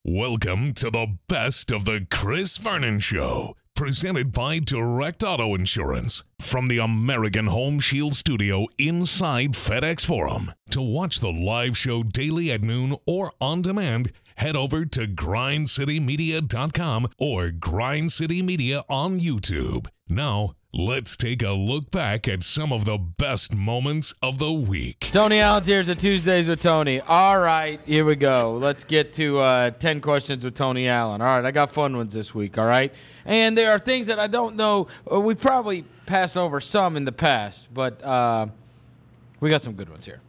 Welcome to the best of the Chris Vernon Show, presented by Direct Auto Insurance from the American Home Shield Studio inside FedEx Forum. To watch the live show daily at noon or on demand, head over to grindcitymedia.com or Grind City Media on YouTube. Now, let's take a look back at some of the best moments of the week. Tony Allen's here to Tuesdays with Tony. All right, here we go. Let's get to 10 questions with Tony Allen. All right, I got fun ones this week, all right? And there are things that I don't know. We probably passed over some in the past, but we got some good ones here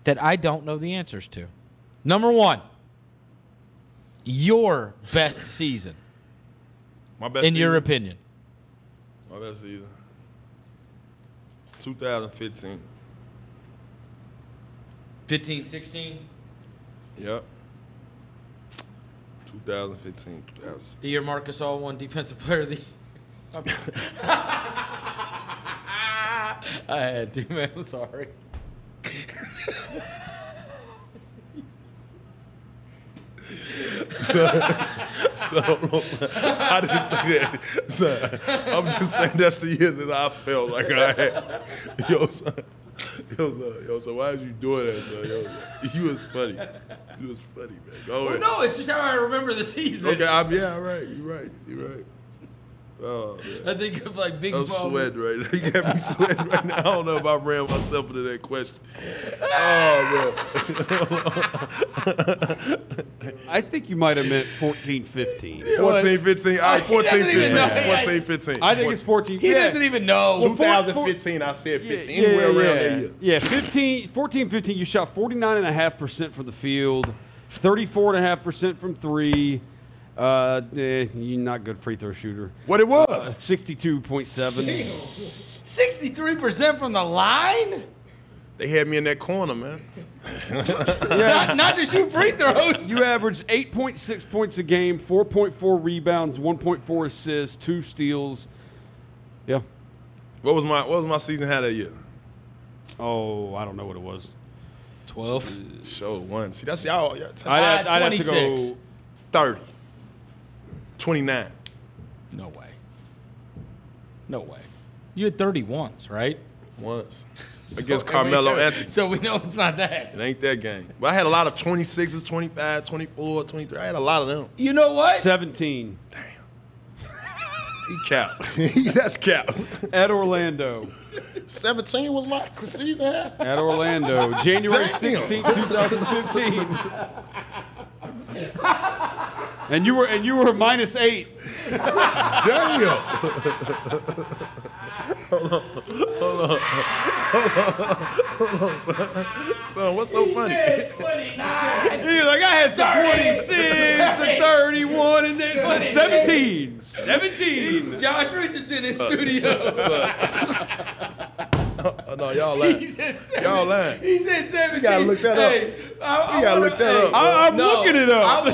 that I don't know the answers to. Number one, your best season. My best in season? your opinion. My best season. 2015. 15, 16? Yep. 2015, 2016. The year Marcus All won Defensive Player of the Year. I had to, man. I'm sorry. So, I didn't say that. So, I'm just saying that's the year that I felt like I had. Yo, son, why is you doing that, son? Yo, you was funny. You was funny, man. Go ahead. Well, no, it's just how I remember the season. Okay, yeah, right. You're right. Oh, man. I think of like big I'm moments. sweating right now. You got me sweating right now. I don't know if I ran myself into that question. Oh, man. I think you might have meant 14-15. 14-15. All right, 14-15. I think it's 14. He doesn't even know. 2015, I said 15. Anywhere around that year. Yeah, 14-15, you shot 49.5% from the field, 34.5% from three. You're not good free throw shooter. What it was? 62.7. 63% from the line? They had me in that corner, man. Not to shoot free throws. You averaged 8.6 points a game, 4.4 rebounds, 1.4 assists, 2 steals. Yeah. What was my season had that year? Oh, I don't know what it was. 12. Show one. See, that's y'all. I'd have to 26. go 30. 29. No way. You had 30 once, right? Once. Against Carmelo Anthony. So we know it's not that. It ain't that game. But I had a lot of 26s, 25, 24, 23. I had a lot of them. You know what? 17. Damn. He cap. That's cap. At Orlando. 17 was my season half. At Orlando. January Damn. 16, 2015. And you were -8. Damn. Hold on, son, what's so funny? You're like, I had some 26 and 31 and then some 17. 17. Josh Richardson in studio. Oh, no, y'all lying. Y'all lying. He said 17. You gotta look that up. Hey, You gotta look that up, bro. I'm looking it up.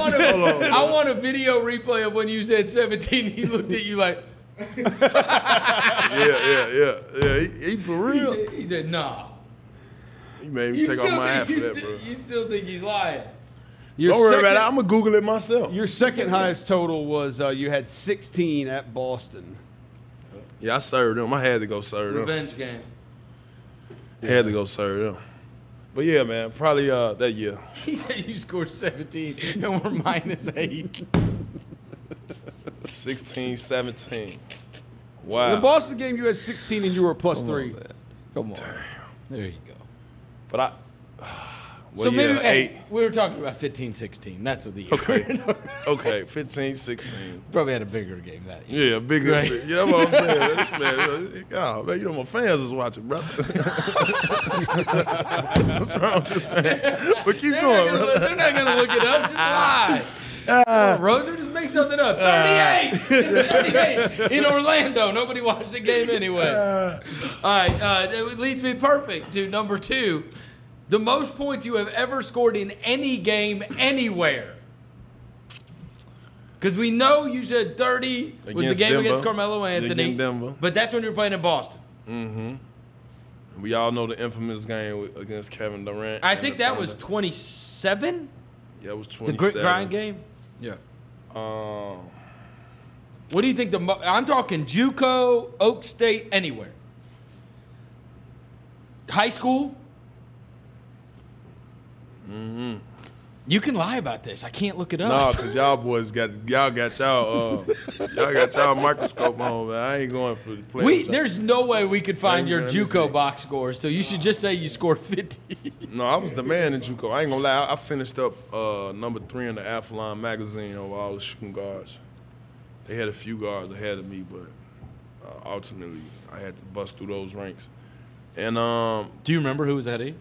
I want a video replay of when you said 17. He looked at you like. Yeah. He for real. He said, nah. He made me take off my hat for that, bro. You still think he's lying? Don't worry about it. I'm going to Google it myself. Your second highest total was you had 16 at Boston. Yeah, I served them. I had to go serve them. Revenge game. Had to go serve them. But, yeah, man, probably that year. He said you scored 17 and we're -8. 16, 17. In Wow. the Boston game, you had 16 and you were +3. Come on. There you go. But So maybe eight. we were talking about 15, 16. That's what the year. Okay, 15, 16. Probably had a bigger game that year. Yeah, bigger. Right. You know what I'm saying? This man, man, you know my fans is watching, brother. What's wrong with this man? But keep going, brother. They're not going to look it up. Just lie. Roser, just make something up. 38. 38 in Orlando. Nobody watched the game anyway. All right. It leads me perfect to number 2. The most points you have ever scored in any game anywhere. Because we know you said 30 was the game against Carmelo Anthony. Denver. But that's when you were playing in Boston. Mm-hmm. We all know the infamous game against Kevin Durant. I think that was 27. Yeah, it was The 27. grind game? Yeah. What do you think I'm talking JUCO, Oak State, anywhere. High school? Mm-hmm. You can lie about this. I can't look it up. No, because y'all boys got y'all microscope on, man. I ain't going for the play. There's no way we could find your Let me JUCO see. box score, so you should just say you scored 50. No, I was the man in JUCO. I ain't gonna lie. I finished up number 3 in the Athlon magazine over all the shooting guards. They had a few guards ahead of me, but ultimately I had to bust through those ranks. And Do you remember who was ahead of you?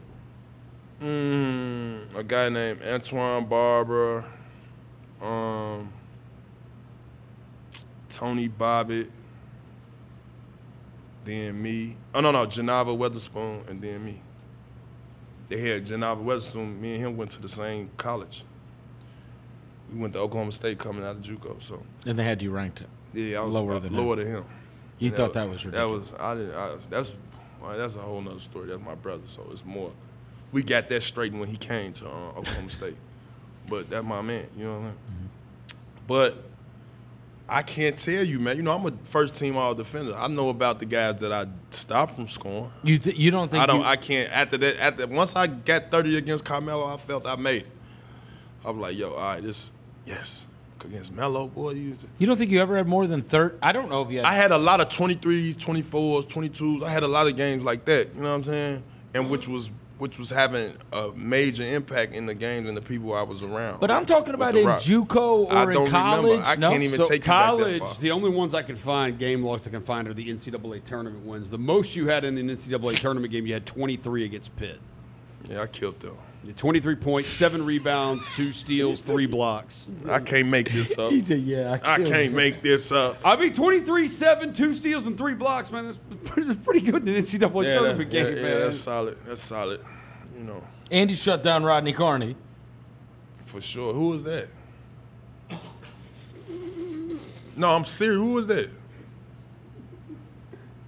a guy named Antoine Barber, Tony Bobbitt, then me. Oh, no, Janava Weatherspoon, and then me. They had Janava Weatherspoon. Me and him went to the same college. We went to Oklahoma State coming out of JUCO, so. And they had you ranked Yeah, I was lower than him. You And thought that was ridiculous. That's a whole nother story. That's my brother, so it's more. We got that straightened when he came to Oklahoma State. But that's my man, you know what I mean? Mm-hmm. But I can't tell you, man. You know, I'm a first-team all-defender. I know about the guys that I stopped from scoring. You don't think I can't. After once I got 30 against Carmelo, I felt I made it. I was like, yo, all right, yes. Against Melo, boy. You don't think you ever had more than 30? I don't know if you had. I had a lot of 23s, 24s, 22s. I had a lot of games like that, you know what I'm saying? And which was having a major impact in the games and the people I was around. But I'm talking about in JUCO or in college. I can't even take college, you back that far. the only ones I can find, game logs I can find, are the NCAA tournament wins. The most you had in the NCAA tournament game, you had 23 against Pitt. Yeah, I killed them. 23 points, 7 rebounds, 2 steals, 3 blocks. I can't make this up. He said, yeah. I can't make this up. I mean, 23, 7, 2 steals, and 3 blocks, man. That's pretty good in an NCAA tournament game, man. That's solid. That's solid. You know. Andy shut down Rodney Carney. For sure. Who was that? No, I'm serious. Who was that?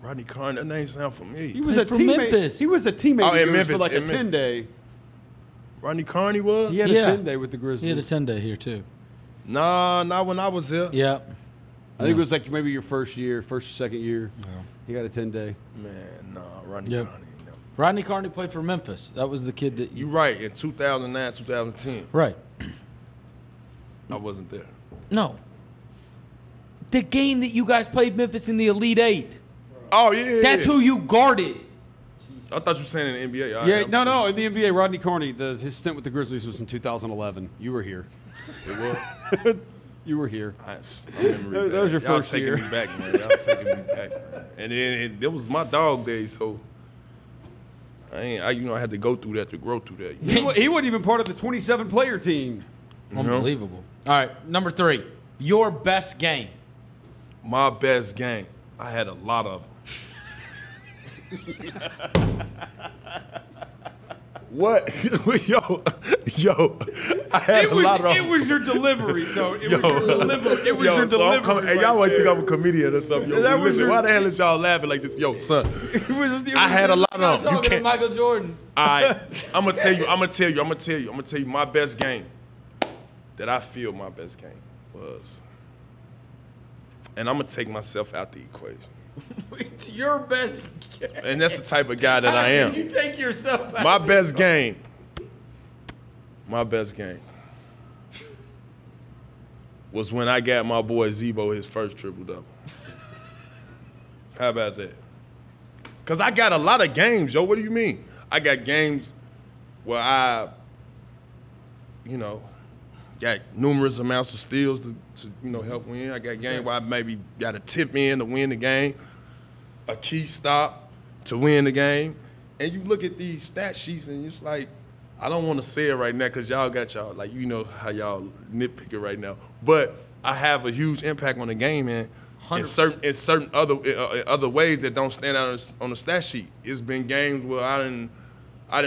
Rodney Carney. That name sound familiar. He was a from teammate. Memphis. He was a teammate Oh, in of yours for Memphis, like a in Memphis. 10-day. Rodney Carney was? He had Yeah. a 10-day with the Grizzlies. He had a 10-day here, too. Nah, not when I was here. Yeah. I think it was like maybe your first or second year. He got a 10-day. Man, nah, Rodney Yep. Carney. No. Rodney Carney played for Memphis. That was the kid that You right, in 2009, 2010. Right. I wasn't there. No. The game that you guys played Memphis in the Elite Eight. Oh, yeah. That's who you guarded. I thought you were saying in the NBA. All Yeah, right, no. In the NBA, Rodney Carney, his stint with the Grizzlies was in 2011. You were here. It was. You were here. My memory That was your bad. Y'all first taking year. me back, man. Y'all taking me back, man. And then it was my dog days, so I had to go through that to grow through that. You know? He wasn't even part of the 27-player team. Unbelievable. All right, number 3. Your best game. My best game. I had a lot of them. What? yo, I had a lot of them. It was your delivery, Tony. It was your delivery. It was Yo, your so delivery. hey, y'all might think I'm a comedian or something. Yo, That was listen, your- why the hell is y'all laughing like this? Yo, son, I had a lot I'm of them. You talking to can't. Michael Jordan. I'm gonna tell you my best game that I feel my best game was. And I'm gonna take myself out the equation. It's your best game. And that's the type of guy that I am. You take yourself out. My best game was when I got my boy Zebo his first triple-double. How about that? Because I got a lot of games, yo. What do you mean? I got games where I, got numerous amounts of steals to help win. I got games where I maybe got a tip in to win the game, a key stop to win the game. And you look at these stat sheets and it's like, I don't want to say it right now because y'all got y'all, like, you know how y'all nitpick it right now. But I have a huge impact on the game, man. In certain other ways that don't stand out on the stat sheet. It's been games where I didn't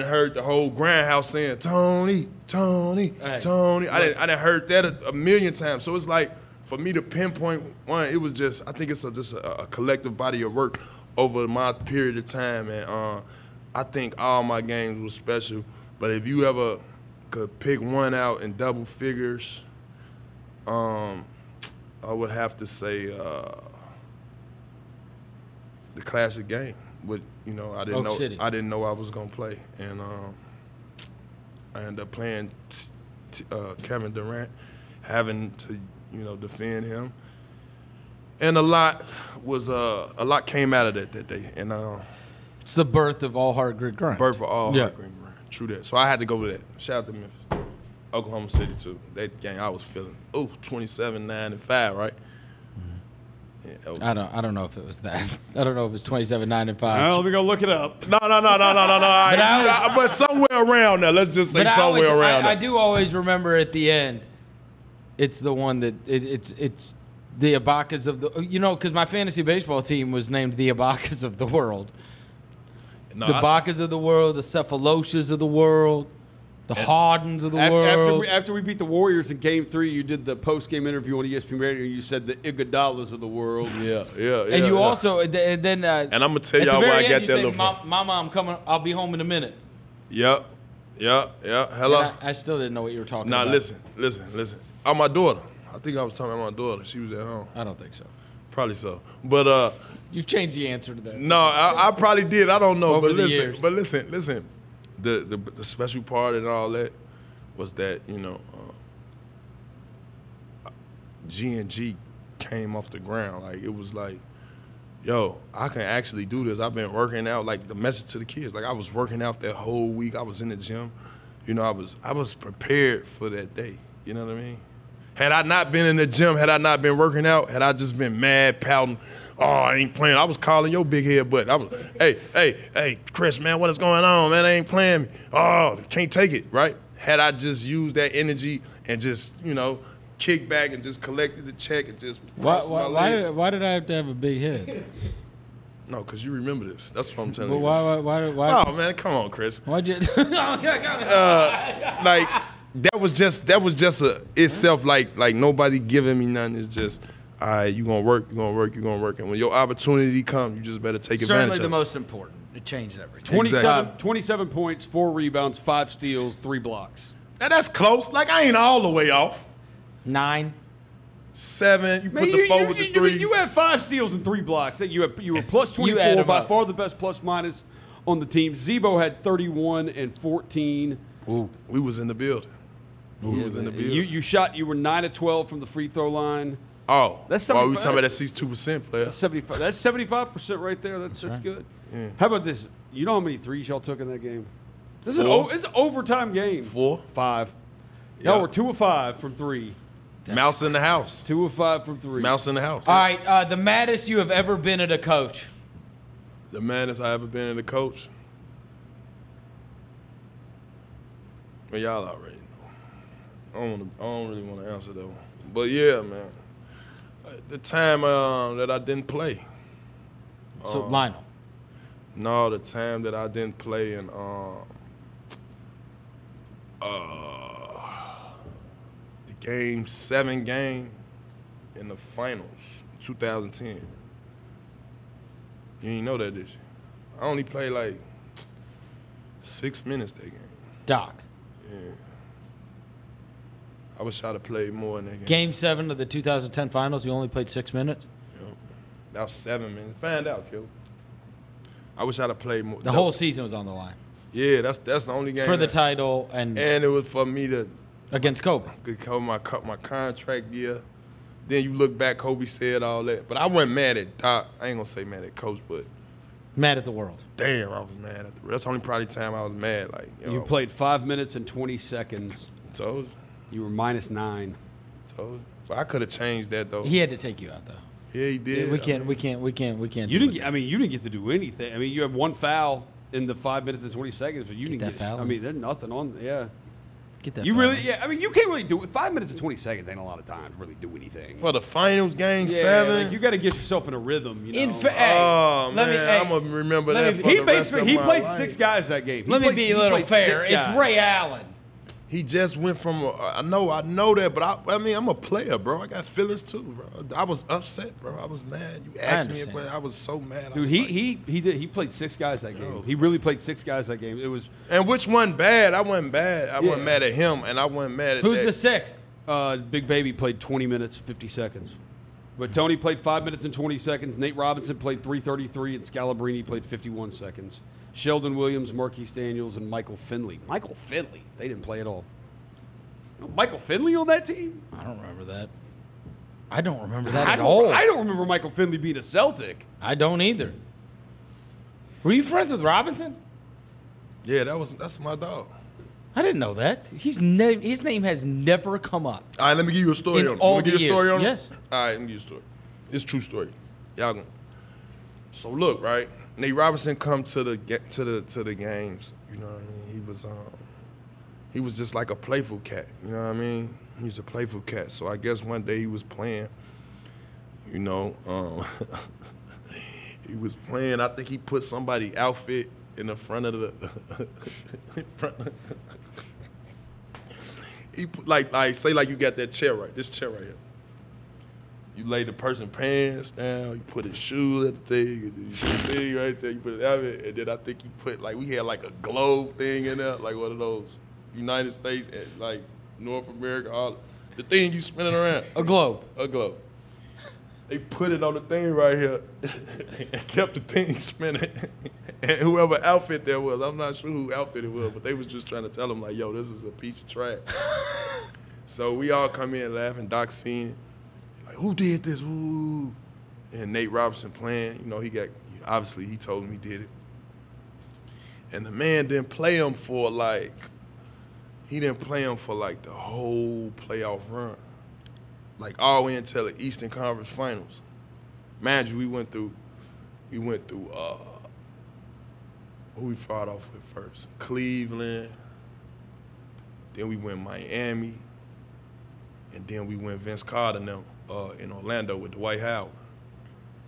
heard the whole Grindhouse saying Tony. Right. I done heard that a million times. So it's like for me to pinpoint one, it was just I think it's just a collective body of work over my period of time, and I think all my games were special. But if you ever could pick one out in double figures, I would have to say the classic game. But I didn't know I was gonna play, and I ended up playing Kevin Durant, having to defend him, and a lot came out of that day, and it's the birth of all hard grit grind. Hard grit grind. True that. So I had to go with that. Shout out to Memphis, Oklahoma City too. That game I was feeling. 27-9-5, right? I don't know if it was that. I don't know if it was 27-9-5. Well, let me go look it up. No. But somewhere around there. Let's just say somewhere around there. I do always remember at the end. It's the one that it's the Ibacas of the because my fantasy baseball team was named the Ibacas of the world. No, the Ibacas of the world, the Cephaloshes of the world. The Hardens of the world. After we beat the Warriors in Game 3, you did the post-game interview on ESPN Radio, and you said the Iguodalas of the world. Yeah. And you also, and then... and I'm going to tell y'all where I got that little from. Mama, I'm coming. I'll be home in a minute. Yep. Hello? I still didn't know what you were talking about. Nah, listen. Oh, my daughter. I think I was talking about my daughter. She was at home. I don't think so. Probably so. But... You've changed the answer to that. No, I probably did. I don't know. Over the years. But listen. The special part and all that was that G&G came off the ground. Like it was like, yo, I can actually do this. I've been working out. Like the message to the kids. Like I was working out that whole week. I was in the gym. I was prepared for that day. You know what I mean? Had I not been in the gym, had I not been working out, had I just been mad, pouting, I ain't playing. I was calling your big head butt. I was, hey, Chris, man, what is going on, man? I ain't playing me. Oh, can't take it, right? Had I just used that energy and just, kicked back and just collected the check and just why did I have to have a big head? No, because you remember this. That's what I'm telling you. Why? Oh, man, come on, Chris. Why'd you? Like, that was just itself like nobody giving me nothing. It's just, all right, you gonna work. And when your opportunity comes, you just better take advantage of it. Certainly the most important. It changed everything. 27 points, 4 rebounds, 5 steals, 3 blocks. Now that's close. Like I ain't all the way off. 9. 7. You put the 4 with the 3. You had 5 steals and 3 blocks. You were plus 24, by far the best plus minus on the team. Zebo had 31 and 14. Ooh, we was in the building. You were 9 of 12 from the free throw line. Oh, that's 75. We talking about that 62% player. That's 75. That's 75% right there. That's good. Yeah. How about this? You know how many threes y'all took in that game? It's an overtime game. 4, 5. Y'all were 2 of 5 from 3. Mouse in the house. 2 of 5 from 3. Mouse in the house. All right, the maddest you have ever been at a coach. The maddest I ever been at a coach. Well, y'all already know. I don't really want to answer that one. But yeah, man. The time that I didn't play. So Lionel. No, the time that I didn't play in the Game 7 game in the finals, 2010. You didn't know that, did you? I only played like 6 minutes that game. Doc. Yeah. I wish I'd have played more in that game. Game 7 of the 2010 finals, you only played 6 minutes? Yep. That was 7 minutes. Find out, Kill. I wish I'd have played more. The whole season was on the line. Yeah, that's the only game. For the title and it was for me to against Kobe. My contract year. Then you look back, Kobe said all that. But I wasn't mad at Doc. I ain't gonna say mad at Coach, but mad at the world. Damn, I was mad at the world. That's the only probably time I was mad. Like you played 5 minutes and 20 seconds. Told you. You were -9. Told you. But I could have changed that though. He had to take you out though. Yeah, he did. Yeah, we can't. You didn't. You didn't get to do anything. I mean, you had 1 foul in the 5 minutes and 20 seconds, but you didn't get foul. I mean, there's nothing on. Yeah. Get that. You foul. really? Yeah. I mean, you can't really do it. 5 minutes and 20 seconds ain't a lot of time to really do anything. For the finals, game 7. Like, you got to get yourself in a rrhythm. You know? I'm gonna remember that. For the rest of he my played life. 6 guys that game. Let me be a little fair. It's Ray Allen. He just went from I know that, but I mean, I'm a player, bro. I got feelings too, bro. I was upset, bro. I was mad. You asked me a question. I was so mad. Dude, he played 6 guys that game. He really played 6 guys that game. It was. And which one bad? I wasn't bad. I wasn't mad at him, and I wasn't mad at Who's that. the 6th? Big Baby played 20 minutes, 50 seconds. But Tony played 5 minutes and 20 seconds. Nate Robinson played 3:33, and Scalabrini played 51 seconds. Sheldon Williams, Marquise Daniels, and Michael Finley. Michael Finley, they didn't play at all. No, Michael Finley on that team? I don't remember that. I don't remember that at all. I don't remember Michael Finley being a Celtic. I don't either. Were you friends with Robinson? Yeah, that's my dog. I didn't know that. His name has never come up. All right, let me give you a story In on it. all Let me give the you a story years. on it? Yes. All right, let me give you a story. It's a true story. Y'all gonna. So look, right? Nate Robinson come to the games. You know what I mean? He was just like a playful cat. You know what I mean? He was a playful cat. So I guess one day he was playing. You know, he was playing. I think he put somebody's outfit in the front of the. He put, like say like you got that chair right, this chair right here. You lay the person pants down, you put his shoes at the thing, and you put the thing right there, you put it out there, and then I think he put like we had like a globe thing in there, like one of those United States and like North America, all the thing you spinning around. A globe. A globe. They put it on the thing right here and kept the thing spinning. And whoever outfit there was, I'm not sure who outfit it was, but they was just trying to tell him like, yo, this is a piece of trash. So we all come in laughing, Doc seen it. Like, who did this? Ooh. And Nate Robinson playing, you know, obviously he told him he did it. And the man didn't play him for the whole playoff run. Like all the way until the Eastern Conference Finals. Mind you, we went through who we fought off with first? Cleveland. Then we went Miami. And then we went Vince Carter now in Orlando with Dwight Howard.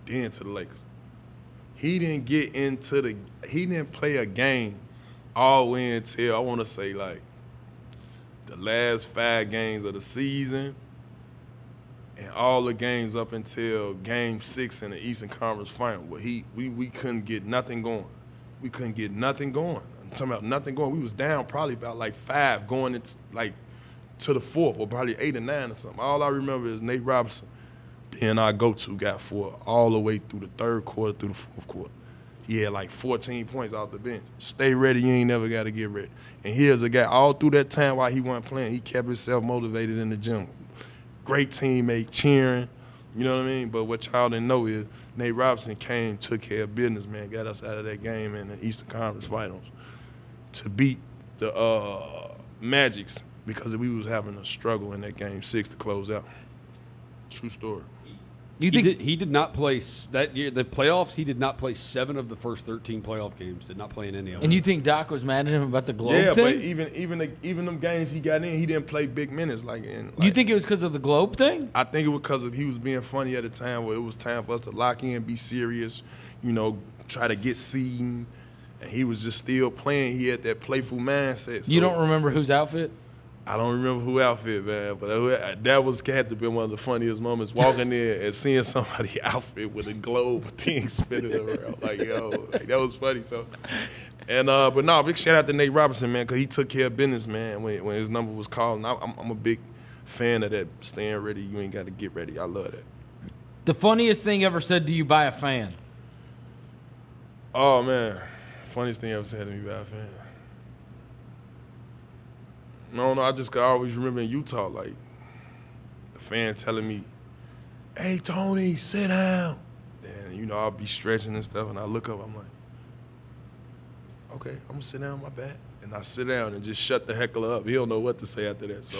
Then to the Lakers. He didn't play a game all the way until, I want to say, like, the last 5 games of the season and all the games up until Game 6 in the Eastern Conference Final, where we couldn't get nothing going. We couldn't get nothing going. I'm talking about nothing going. We was down probably about like 5 going into like to the 4th, or probably 8 or 9 or something. All I remember is Nate Robinson being our go-to guy for all the way through the 3rd quarter, through the 4th quarter. He had like 14 points off the bench. Stay ready, you ain't never got to get ready. And here's a guy, all through that time while he wasn't playing, he kept himself motivated in the gym. Great teammate, cheering, you know what I mean? But what y'all didn't know is Nate Robinson came, took care of business, man, got us out of that game in the Eastern Conference Finals to beat the Magics because we was having a struggle in that Game 6 to close out. True story. You think he did not play that year, the playoffs? He did not play 7 of the first 13 playoff games. Did not play in any of them. And you think Doc was mad at him about the globe thing? Yeah, but even them games he got in, he didn't play big minutes. You think it was because of the globe thing? I think it was because he was being funny at a time where it was time for us to lock in, be serious, you know, try to get seeding, and he was just still playing. He had that playful mindset. So you don't remember whose outfit? I don't remember who outfit, man, but that had to be one of the funniest moments, walking in and seeing somebody outfit with a globe thing spinning around. Like, yo, like, that was funny. So, and but no, big shout out to Nate Robinson, man, because he took care of business, man, when his number was called. And I'm a big fan of that. Staying ready, you ain't got to get ready. I love that. The funniest thing ever said to you by a fan? Oh man, funniest thing ever said to me by a fan. No, I always remember in Utah, like, the fan telling me, hey, Tony, sit down. And, you know, I'll be stretching and stuff, and I look up, I'm like, okay, I'm going to sit down, my bad. And I sit down and just shut the heckler up. He don't know what to say after that. So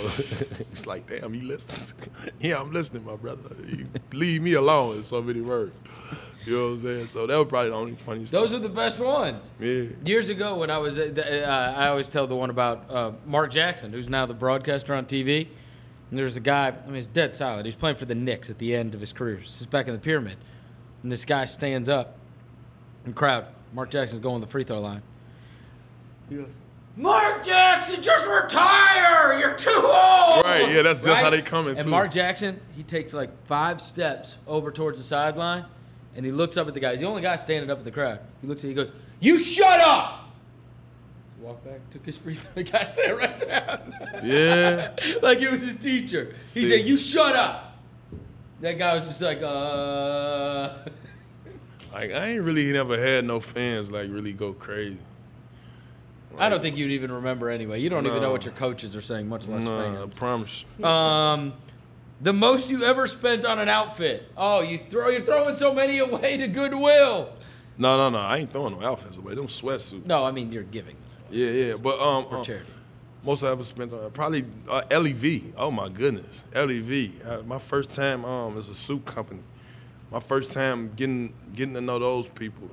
it's like, damn, he listens. Yeah, I'm listening, my brother. You leave me alone in so many words. You know what I'm saying? So that was probably the only funny stuff. Those are the best ones. Yeah. Years ago when I was, I always tell the one about Mark Jackson, who's now the broadcaster on TV. And there's a guy, I mean, he's dead silent. He was playing for the Knicks at the end of his career. This is back in the pyramid. And this guy stands up in the crowd. Mark Jackson's going to the free throw line. Yes. Mark Jackson, just retire. You're too old. Right, yeah, that's just how they come in, And too. Mark Jackson, he takes like 5 steps over towards the sideline, and he looks up at the guy. He's the only guy standing up in the crowd. He looks at him, he goes, you shut up. He walked back, took his free throw. The guy sat right down. Yeah. Like it was his teacher. He said, you shut up. That guy was just like, Like, I ain't really never had no fans, like, really go crazy. I don't think you'd even remember anyway. You don't even know No. what your coaches are saying, much less I fans. promise. The most you ever spent on an outfit. Oh, you're throwing so many away to Goodwill. No. I ain't throwing no outfits away. Them sweatsuits. No, I mean you're giving them Yeah. But for charity. most I ever spent on probably LEV. Oh my goodness, LEV. My first time as a suit company. My first time getting to know those people.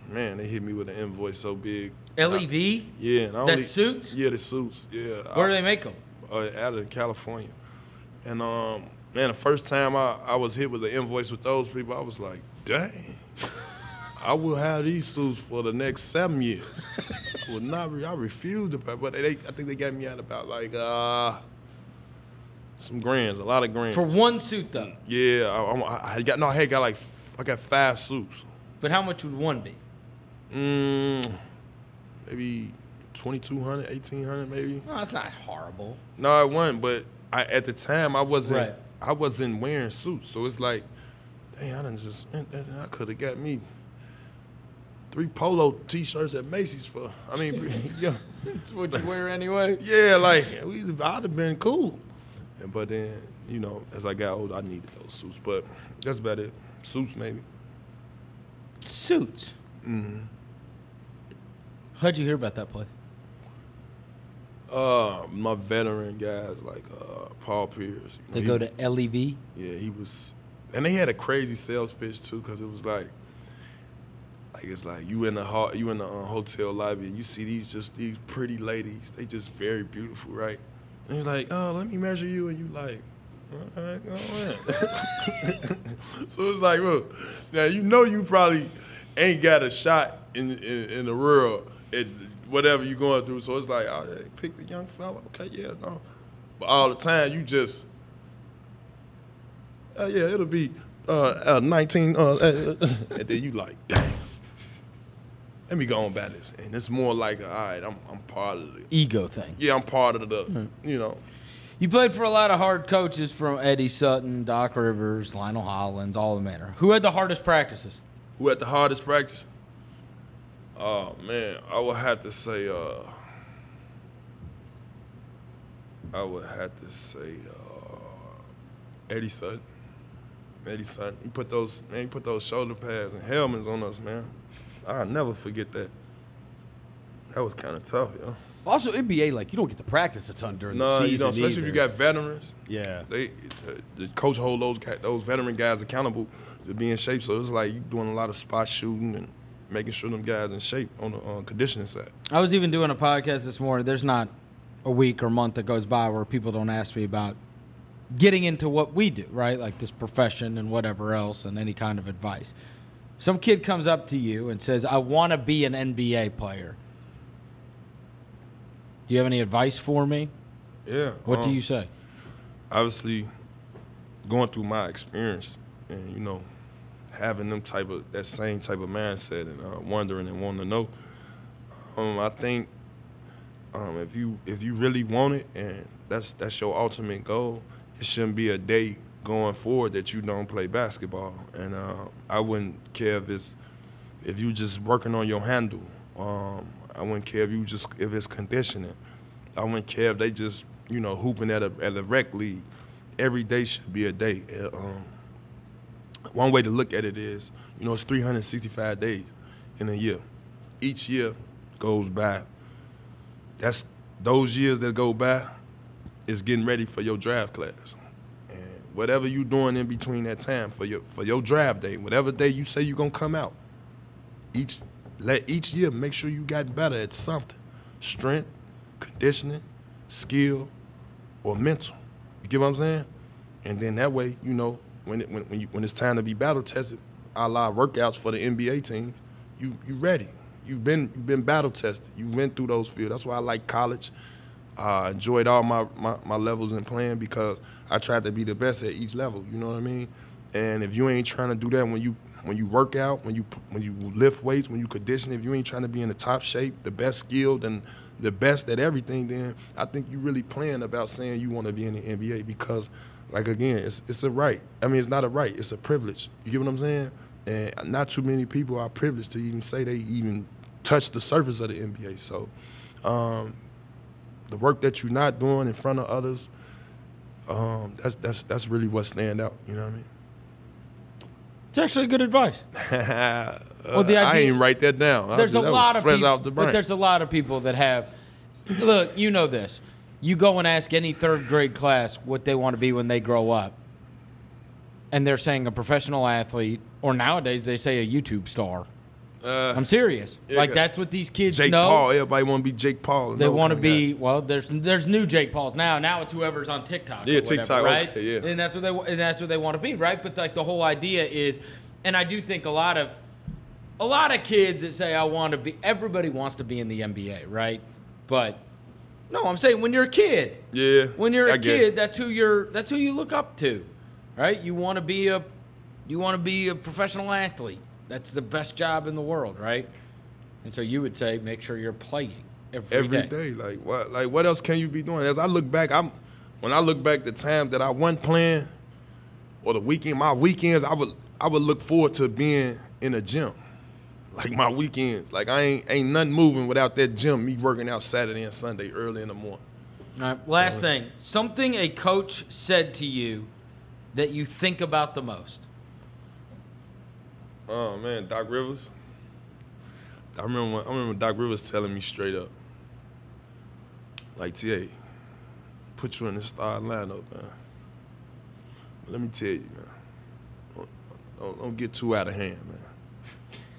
Man, they hit me with an invoice so big. LEV? Yeah, and I only, The suits? Yeah, the suits. Yeah. Where do they make them? Out of California. And man, the first time I was hit with an invoice with those people, I was like, dang. I will have these suits for the next 7 years. I would not. I refused to pay, but I think they got me out about like some grands, a lot of grands. For one suit though. Yeah, I got 5 suits. But how much would one be? Maybe 2,200, 1,800, maybe. No, that's not horrible. No, it wasn't. But at the time, I wasn't. Right. I wasn't wearing suits, so it's like, dang, I could have got me 3 polo T-shirts at Macy's for. I mean, yeah. That's what you wear anyway. Yeah, like I'd have been cool. But then, as I got older, I needed those suits. But that's about it. Suits, maybe. Suits. Mm-hmm. How'd you hear about that play? My veteran guys like Paul Pierce. They go to LEV? Yeah, he was, and they had a crazy sales pitch too, because it was like it's like you in the hotel lobby and you see these pretty ladies. They just very beautiful, right? And he's like, oh, let me measure you, and you like, all right, go ahead. So it's like, look, now you probably ain't got a shot in the world at whatever you're going through. So it's like, oh, yeah, pick the young fella. Okay, yeah, no. But all the time, you just, yeah, it'll be 19, and then you like, dang. Let me go on about this. And it's more like, all right, I'm part of the Ego thing. Yeah, I'm part of the, You played for a lot of hard coaches from Eddie Sutton, Doc Rivers, Lionel Hollins, all the manner. Who had the hardest practices? Who had the hardest practice? Oh, man, I would have to say, Eddie Sutton. Eddie Sutton. He put those shoulder pads and helmets on us, man. I'll never forget that. That was kind of tough, yo. Also, NBA, like, you don't get to practice a ton during the season. Especially if you got veterans. Yeah. The coach hold those veteran guys accountable to be in shape. So it's like you doing a lot of spot shooting and making sure them guys in shape on the conditioning side. I was even doing a podcast this morning. There's not a week or month that goes by where people don't ask me about getting into what we do, right? Like this profession and whatever else and any kind of advice. Some kid comes up to you and says, I want to be an NBA player. Do you have any advice for me? Yeah. What do you say? Obviously, going through my experience and, having that same type of mindset and wondering and wanting to know, I think if you really want it and that's your ultimate goal, it shouldn't be a day going forward that you don't play basketball. And I wouldn't care if you just working on your handle. I wouldn't care if it's conditioning. I wouldn't care if they just hooping at a rec league. Every day should be a day. One way to look at it is, it's 365 days in a year. Each year goes by. That's those years that go by is getting ready for your draft class. And whatever you doing in between that time for your draft day, whatever day you say you're gonna come out, each year make sure you got better at something. Strength, conditioning, skill, or mental. You get what I'm saying? And then that way, when it's time to be battle tested, a la workouts for the NBA team, you ready. you've been battle tested. You went through those fields. That's why I like college. Enjoyed all my levels in playing because I tried to be the best at each level. You know what I mean? And if you ain't trying to do that when you work out, when you lift weights, when you condition, if you ain't trying to be in the top shape, the best skilled, and the best at everything, then I think you really playing about saying you want to be in the NBA because, like, again, it's a right. I mean, it's not a right. It's a privilege. You get what I'm saying? And not too many people are privileged to even say they even touch the surface of the NBA. So the work that you're not doing in front of others, that's really what stand out. You know what I mean? It's actually good advice. Well, I ain't write that down. There's a lot of people, but there's a lot of people that have. Look, you know this. You go and ask any third grade class what they want to be when they grow up, and they're saying a professional athlete, or nowadays they say a YouTube star. I'm serious. Yeah, like that's what these kids Jake know. Paul. Everybody want to be Jake Paul. They want to be. Well, there's new Jake Pauls now. Now it's whoever's on TikTok. Yeah, or whatever, TikTok. Right. Okay, yeah. And that's what they want to be, right? But like the whole idea is, and I do think a lot of kids that say I want to be. Everybody wants to be in the NBA, right? But no, I'm saying when you're a kid. Yeah. When you're a kid, that's who you look up to, right? You want to be a professional athlete. That's the best job in the world, right? And so you would say make sure you're playing every day. Like what else can you be doing? As I look back, when I look back the times that I wasn't playing or my weekends, I would look forward to being in a gym. Like my weekends. Like I ain't nothing moving without that gym, me working out Saturday and Sunday early in the morning. All right, last thing. Something a coach said to you that you think about the most. Oh man, Doc Rivers. I remember Doc Rivers telling me straight up, like, T.A., put you in the starting lineup, man. But let me tell you, man, don't get too out of hand,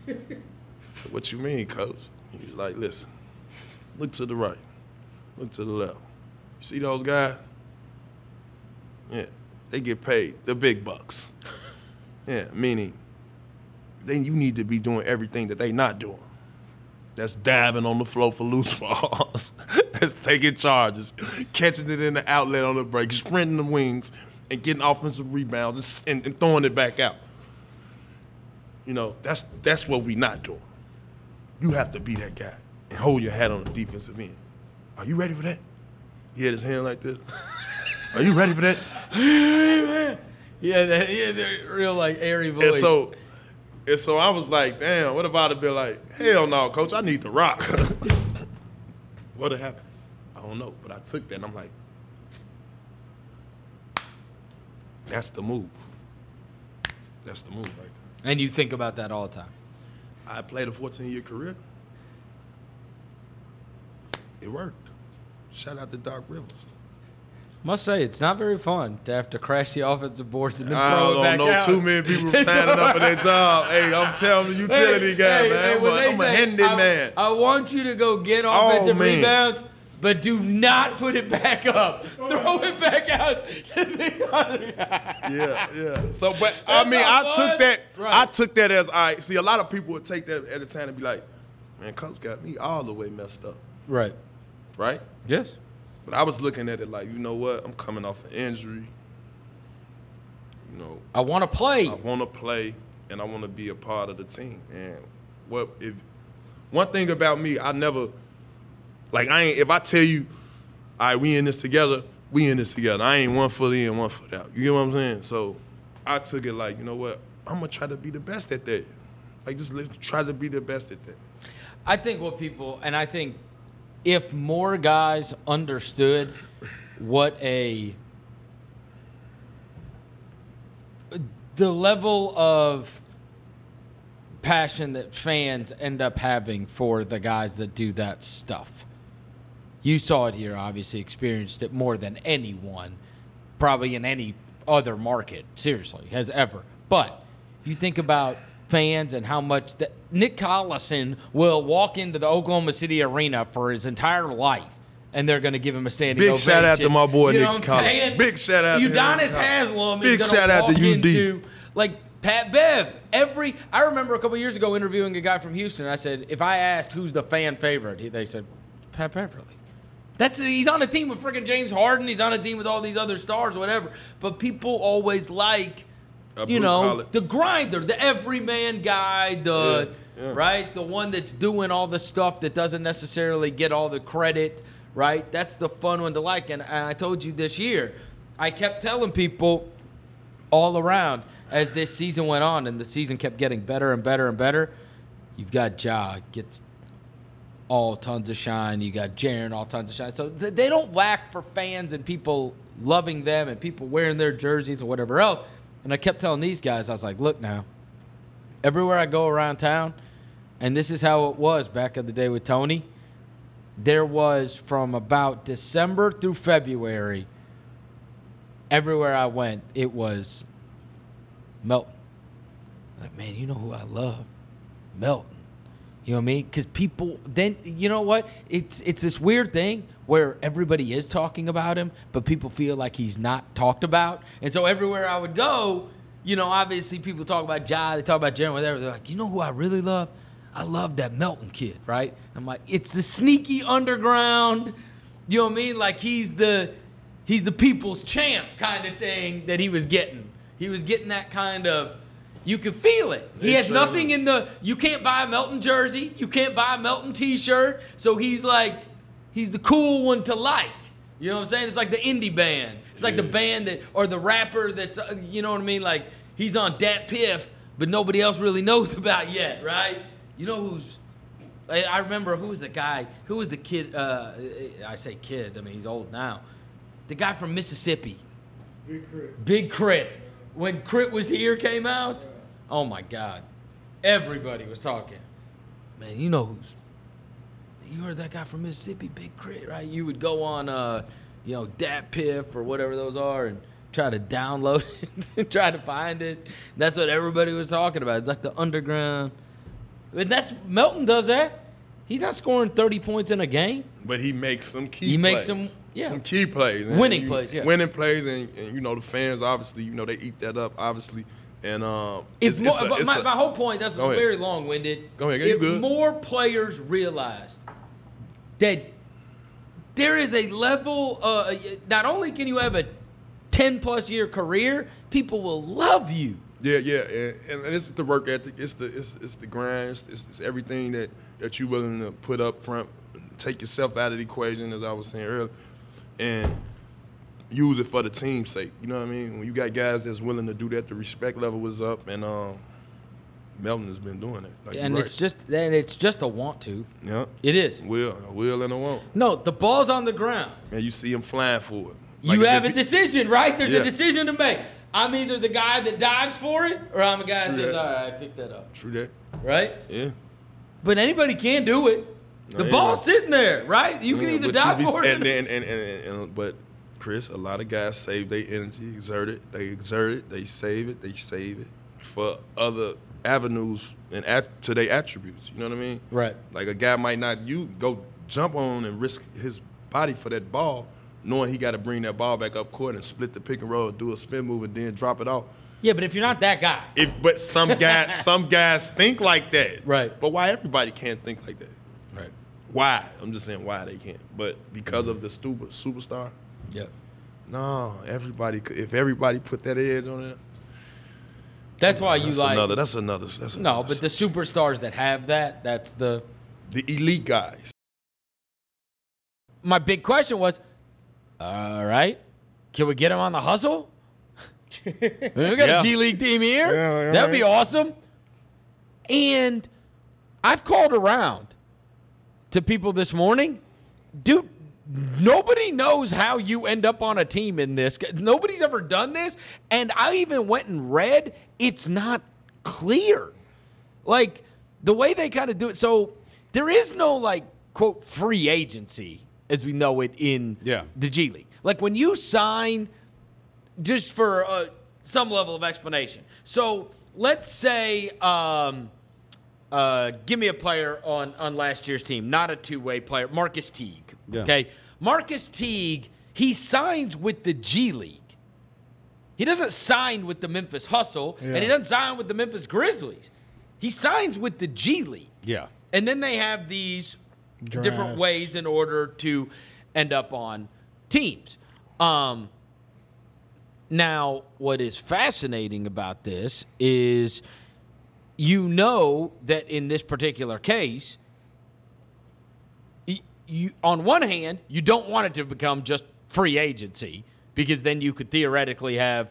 man. What you mean, coach? He was like, listen, look to the right, look to the left. You see those guys? Yeah, they get paid the big bucks. Yeah, meaning then you need to be doing everything that they not doing. That's diving on the floor for loose balls. That's taking charges, catching it in the outlet on the break, sprinting the wings, and getting offensive rebounds and throwing it back out. You know, that's what we not doing. You have to be that guy and hold your hat on the defensive end. Are you ready for that? He had his hand like this. Are you ready for that? Yeah, they're real like airy voice. And so I was like, damn, what if I'd have been like, hell no, coach, I need to rock. What would have happened? I don't know, but I took that and I'm like, that's the move. That's the move right there. And you think about that all the time. I played a 14-year career. It worked. Shout out to Doc Rivers. Must say, it's not very fun to have to crash the offensive boards and then throw it back out. I don't know too many people signing up for that job. Hey, I'm telling you, utility guy, man. I'm a handy man. I want you to go get offensive rebounds, but do not put it back up. Throw it back out to the other guy. Yeah. So, but I mean, I took that as see, a lot of people would take that at the time and be like, man, coach got me all the way messed up. Right? Yes. But I was looking at it like, you know what? I'm coming off an injury. You know, I want to play. And I want to be a part of the team. And one thing about me, I never, like, if I tell you, all right, we in this together, we in this together. I ain't 1 foot in, 1 foot out. You get what I'm saying? So I took it like, you know what? I'm going to try to be the best at that. Like, just try to be the best at that. I think if more guys understood what the level of passion that fans end up having for the guys that do that stuff. You saw it here, obviously experienced it more than anyone, probably in any other market, seriously, has ever. But you think about fans and how much that Nick Collison will walk into the Oklahoma City arena for his entire life, and they're going to give him a standing ovation. Big shout out to my boy you Nick Collison. Big shout out to Udonis Haslam Big is shout going to out walk to UD. into, like, Pat Bev. I remember a couple years ago interviewing a guy from Houston. And I said, if I asked who's the fan favorite, they said, Pat Beverly. He's on a team with freaking James Harden. He's on a team with all these other stars, whatever. But people always like, the grinder, the everyman guy, right? The one that's doing all the stuff that doesn't necessarily get all the credit, right? That's the fun one to like. And I told you this year, I kept telling people all around as this season went on and the season kept getting better and better and better. You've got Ja gets all tons of shine. You got Jaren, all tons of shine. So they don't lack for fans and people loving them and people wearing their jerseys and whatever else. And I kept telling these guys, I was like, look now, everywhere I go around town, and this is how it was back in the day with Tony, there was from about December through February, everywhere I went, it was Melton. Like, man, you know who I love? Melton. You know what I mean? Because people, then, you know what? It's this weird thing where everybody is talking about him, but people feel like he's not talked about. And so everywhere I would go, obviously people talk about Ja, they talk about Jaren, whatever. They're like, you know who I really love? I love that Melton kid, right? I'm like, it's the sneaky underground, you know what I mean? Like he's the people's champ kind of thing that he was getting. He was getting that kind of, you could feel it. He has nothing you can't buy a Melton jersey. You can't buy a Melton t-shirt. So he's the cool one to like. You know what I'm saying? It's like the indie band. It's like the band or the rapper that's, you know what I mean? Like he's on Dat Piff, but nobody else really knows about yet, right? You know who's, I remember who was the guy, who was the kid, I say kid, I mean he's old now. The guy from Mississippi. Big Crit. When Crit was here came out, oh my God. Everybody was talking. Man, you heard that guy from Mississippi, Big Crit, right? You would go on, Dat Piff or whatever those are and try to download it and try to find it. That's what everybody was talking about. It's like the underground. And Melton does that. He's not scoring 30 points in a game. But he makes some key plays. He makes some key plays. Winning plays, yeah. Winning plays, and the fans, obviously, they eat that up, obviously. And my whole point, that's very long-winded. Go ahead, get you good. If more players realized that there is a level, not only can you have a 10-plus year career, people will love you. Yeah, and it's the work ethic, it's the grind, it's everything that you're willing to put up front, take yourself out of the equation, as I was saying earlier, and use it for the team's sake. You know what I mean? When you got guys that's willing to do that, the respect level was up, and Melton has been doing it. Like and it's just a want to. Yeah, it is. A will and a want. No, the ball's on the ground. And you see him flying for it. Like you have a decision, right? There's a decision to make. I'm either the guy that dives for it, or I'm a guy that says, all right, I picked that up. True that. Right? Yeah. But anybody can do it. The ball's sitting there, right? You can either dive for it. But, Chris, a lot of guys save their energy, exert it, they save it for other avenues and to their attributes. You know what I mean? Right. Like a guy might not go jump on and risk his body for that ball, knowing he got to bring that ball back up court and split the pick and roll, do a spin move, and then drop it off. Yeah, but if you're not that guy. But some guys think like that. Right. But why everybody can't think like that? Right. Why? I'm just saying why they can't. But because of the superstar? Yep. No, if everybody put that edge on it. That's why you like. That's another. No, but the superstars that have that, that's the elite guys. My big question was, all right, can we get him on the hustle? We got a G League team here. Yeah, that'd be awesome. And I've called around to people this morning. Dude, nobody knows how you end up on a team in this. Nobody's ever done this. And I even went and read, it's not clear. Like, the way they kind of do it. So there is no, like, quote, free agency as we know it in the G League. Like, when you sign, just for some level of explanation. So let's say, give me a player on last year's team, not a two-way player, Marcus Teague. Yeah. Okay, Marcus Teague, he signs with the G League. He doesn't sign with the Memphis Hustle, and he doesn't sign with the Memphis Grizzlies. He signs with the G League. Yeah. And then they have these different ways in order to end up on teams. Now, what is fascinating about this is that in this particular case, you on one hand, you don't want it to become just free agency, because then you could theoretically have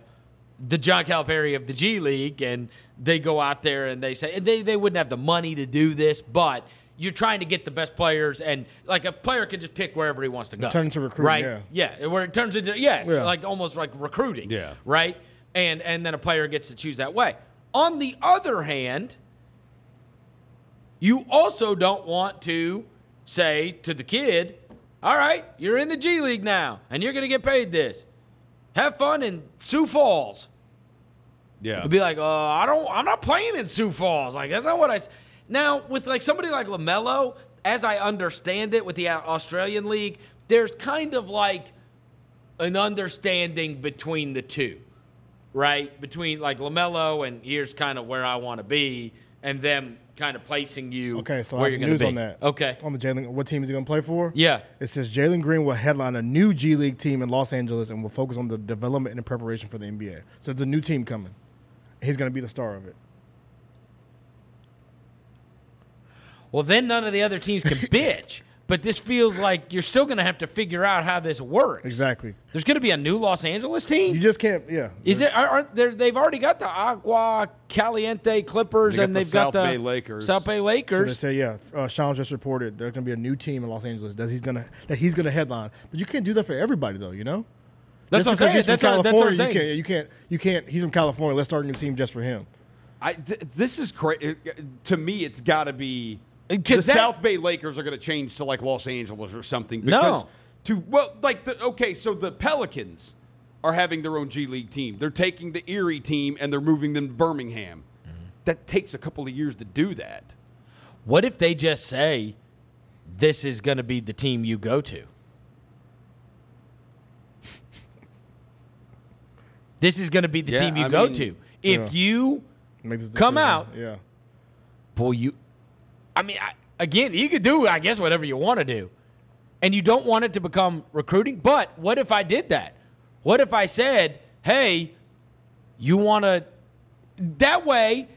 the John Calipari of the G League, and they go out there and they say they wouldn't have the money to do this, but you're trying to get the best players, and like a player can just pick wherever he wants to go. Turn into recruiting, right? Yeah, where it turns into like almost like recruiting. Yeah. Right? And then a player gets to choose that way. On the other hand, you also don't want to say to the kid, all right, you're in the G League now, and you're going to get paid this. Have fun in Sioux Falls. Yeah. It'd be like, I'm not playing in Sioux Falls. Like, that's not what I. Now, with like somebody like LaMelo, as I understand it, with the Australian League, there's kind of like an understanding between the two, right? Between like LaMelo and here's kind of where I want to be, and them kind of placing you. Okay, so where I have you're news be. on that. Okay. On the Jalen, what team is he going to play for? Yeah. It says Jalen Green will headline a new G League team in Los Angeles and will focus on the development and preparation for the NBA. So it's a new team coming. He's going to be the star of it. Well, then none of the other teams can bitch. But this feels like you're still going to have to figure out how this works. Exactly. There's going to be a new Los Angeles team? You just can't, yeah. Is it? They've already got the Agua Caliente Clippers, and they've got the South Bay Lakers. South Bay So Lakers. they say, Sean just reported there's going to be a new team in Los Angeles that he's going to headline. But you can't do that for everybody, though, you know? That's what I'm saying. That's what I'm saying. You can't. He's from California. Let's start a new team just for him. This is crazy. To me, it's got to be the South Bay Lakers are going to change to like Los Angeles or something. Because so the Pelicans are having their own G League team. They're taking the Erie team and they're moving them to Birmingham. Mm-hmm. That takes a couple of years to do that. What if they just say, this is going to be the team you go to? This is going to be the team you go to. If you come out, boy, again, you could do, I guess, whatever you want to do. And you don't want it to become recruiting. But what if I did that? What if I said, hey, you want to, that way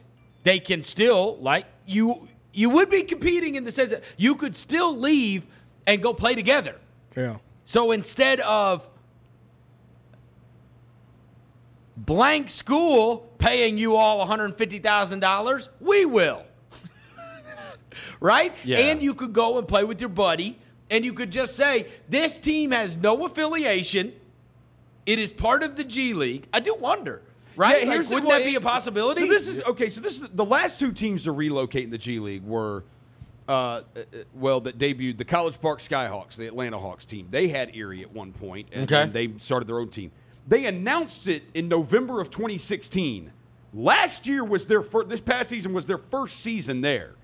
they can still, like, you would be competing in the sense that you could still leave and go play together. Yeah. So instead of blank school paying you all $150,000, we will. Right? Yeah. And you could go and play with your buddy, and you could just say, this team has no affiliation. It is part of the G League. I do wonder, right? Yeah, wouldn't that be a possibility? So this is the last two teams to relocate in the G League were that debuted the College Park Skyhawks, the Atlanta Hawks team. They had Erie at one point, and they started their own team. They announced it in November of 2016. Last year was this past season was their first season there.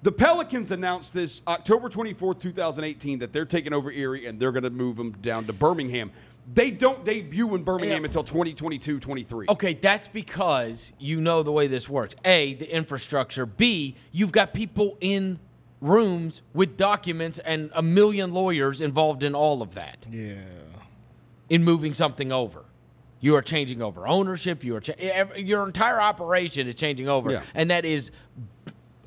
The Pelicans announced this October 24th, 2018, that they're taking over Erie and they're going to move them down to Birmingham. They don't debut in Birmingham until 2022-23. Okay, that's because you know the way this works. A, the infrastructure. B, you've got people in rooms with documents and a million lawyers involved in all of that. Yeah. In moving something over. You are changing over ownership. Your entire operation is changing over. Yeah. And that is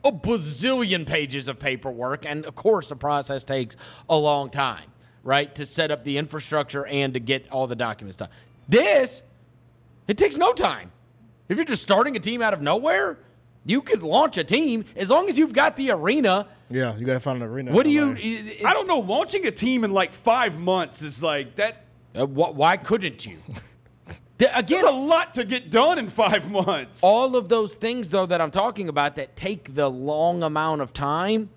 a bazillion pages of paperwork. And, of course, the process takes a long time, right, to set up the infrastructure and to get all the documents done. It takes no time. If you're just starting a team out of nowhere, you could launch a team as long as you've got the arena. Yeah, you got to find an arena. I don't know. Launching a team in like 5 months is like that. Why couldn't you? Again, there's a lot to get done in 5 months. All of those things, though, that I'm talking about that take the long amount of time,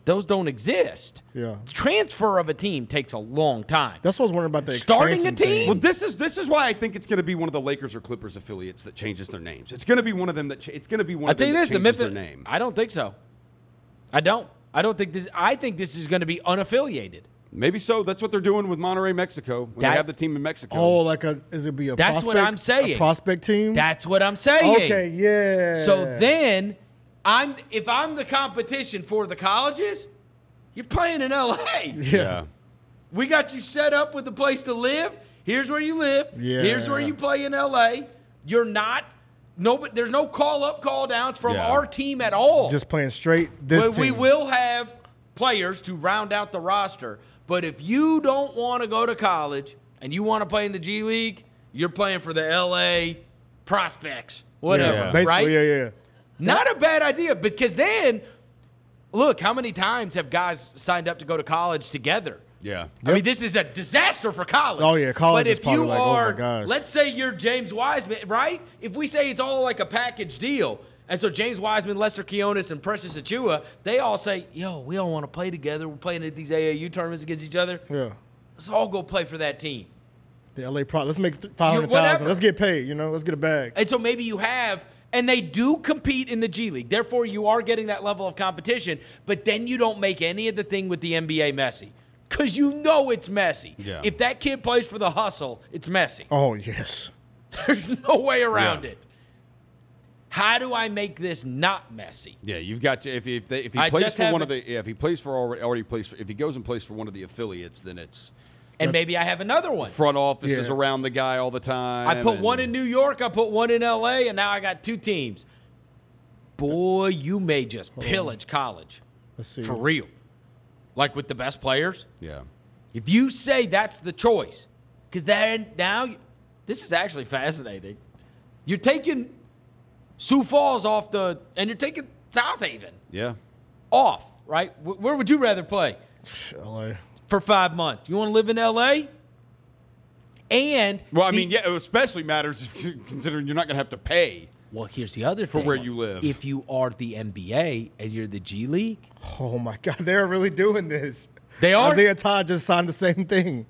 those don't exist. Yeah. The transfer of a team takes a long time. That's what I was wondering about the starting a expansion team. thing. Well, this is why I think it's going to be one of the Lakers or Clippers affiliates that changes their names. It's going to be one of them that it's going to be one of them that changes their name. I don't think so. I don't think this. I think this is going to be unaffiliated. Maybe so. That's what they're doing with Monterrey, Mexico. When they have the team in Mexico. Oh, like is it be a That's prospect, what I'm saying. A prospect team? That's what I'm saying. Okay, yeah. So then, if I'm the competition for the colleges, you're playing in L.A. Yeah. We got you set up with a place to live. Here's where you live. Yeah. Here's where you play in L.A. You're not there's no call-up, call-downs from our team at all. Just playing straight this We team. will have players to round out the roster, but if you don't want to go to college and you want to play in the G League, you're playing for the L.A. prospects, whatever, Basically, right? Yeah. Not a bad idea, because then, look, how many times have guys signed up to go to college together? Yeah. I mean, this is a disaster for college. Oh, yeah, college But is if probably you like, oh, my are, gosh. let's say you're James Wiseman, right? If we say it's all like a package deal, and so James Wiseman, Lester Quinones, and Precious Achua, they all say, yo, we don't want to play together. We're playing at these AAU tournaments against each other. Yeah. Let's all go play for that team. The LA Pro. Let's make Whatever. $500,000. Let's get paid. Let's get a bag. And so maybe you have, and they do compete in the G League. Therefore, you are getting that level of competition, but then you don't make any of the thing with the NBA messy. Because you know it's messy. Yeah. If that kid plays for the hustle, it's messy. Oh yes. There's no way around it. How do I make this not messy? Yeah, you've got to, if he plays for one of the if he plays for already plays for, if he goes and plays for one of the affiliates, then it's And maybe I have another one. front office is around the guy all the time. I put one in New York, I put one in L.A., and now I got two teams. Boy, you may just pillage college. Let's see. For real. Like with the best players. Yeah. If you say that's the choice, because then now, this is actually fascinating. You're taking Sioux Falls off and you're taking South Haven Yeah. off, right? Where would you rather play? LA. For 5 months. You want to live in L.A.? And Well, I mean, yeah, it especially matters considering you're not going to have to pay. Well, here's the other thing. where you live. If you are the NBA and you're the G League, Oh my God, they're really doing this. They are? Isaiah Todd just signed the same thing.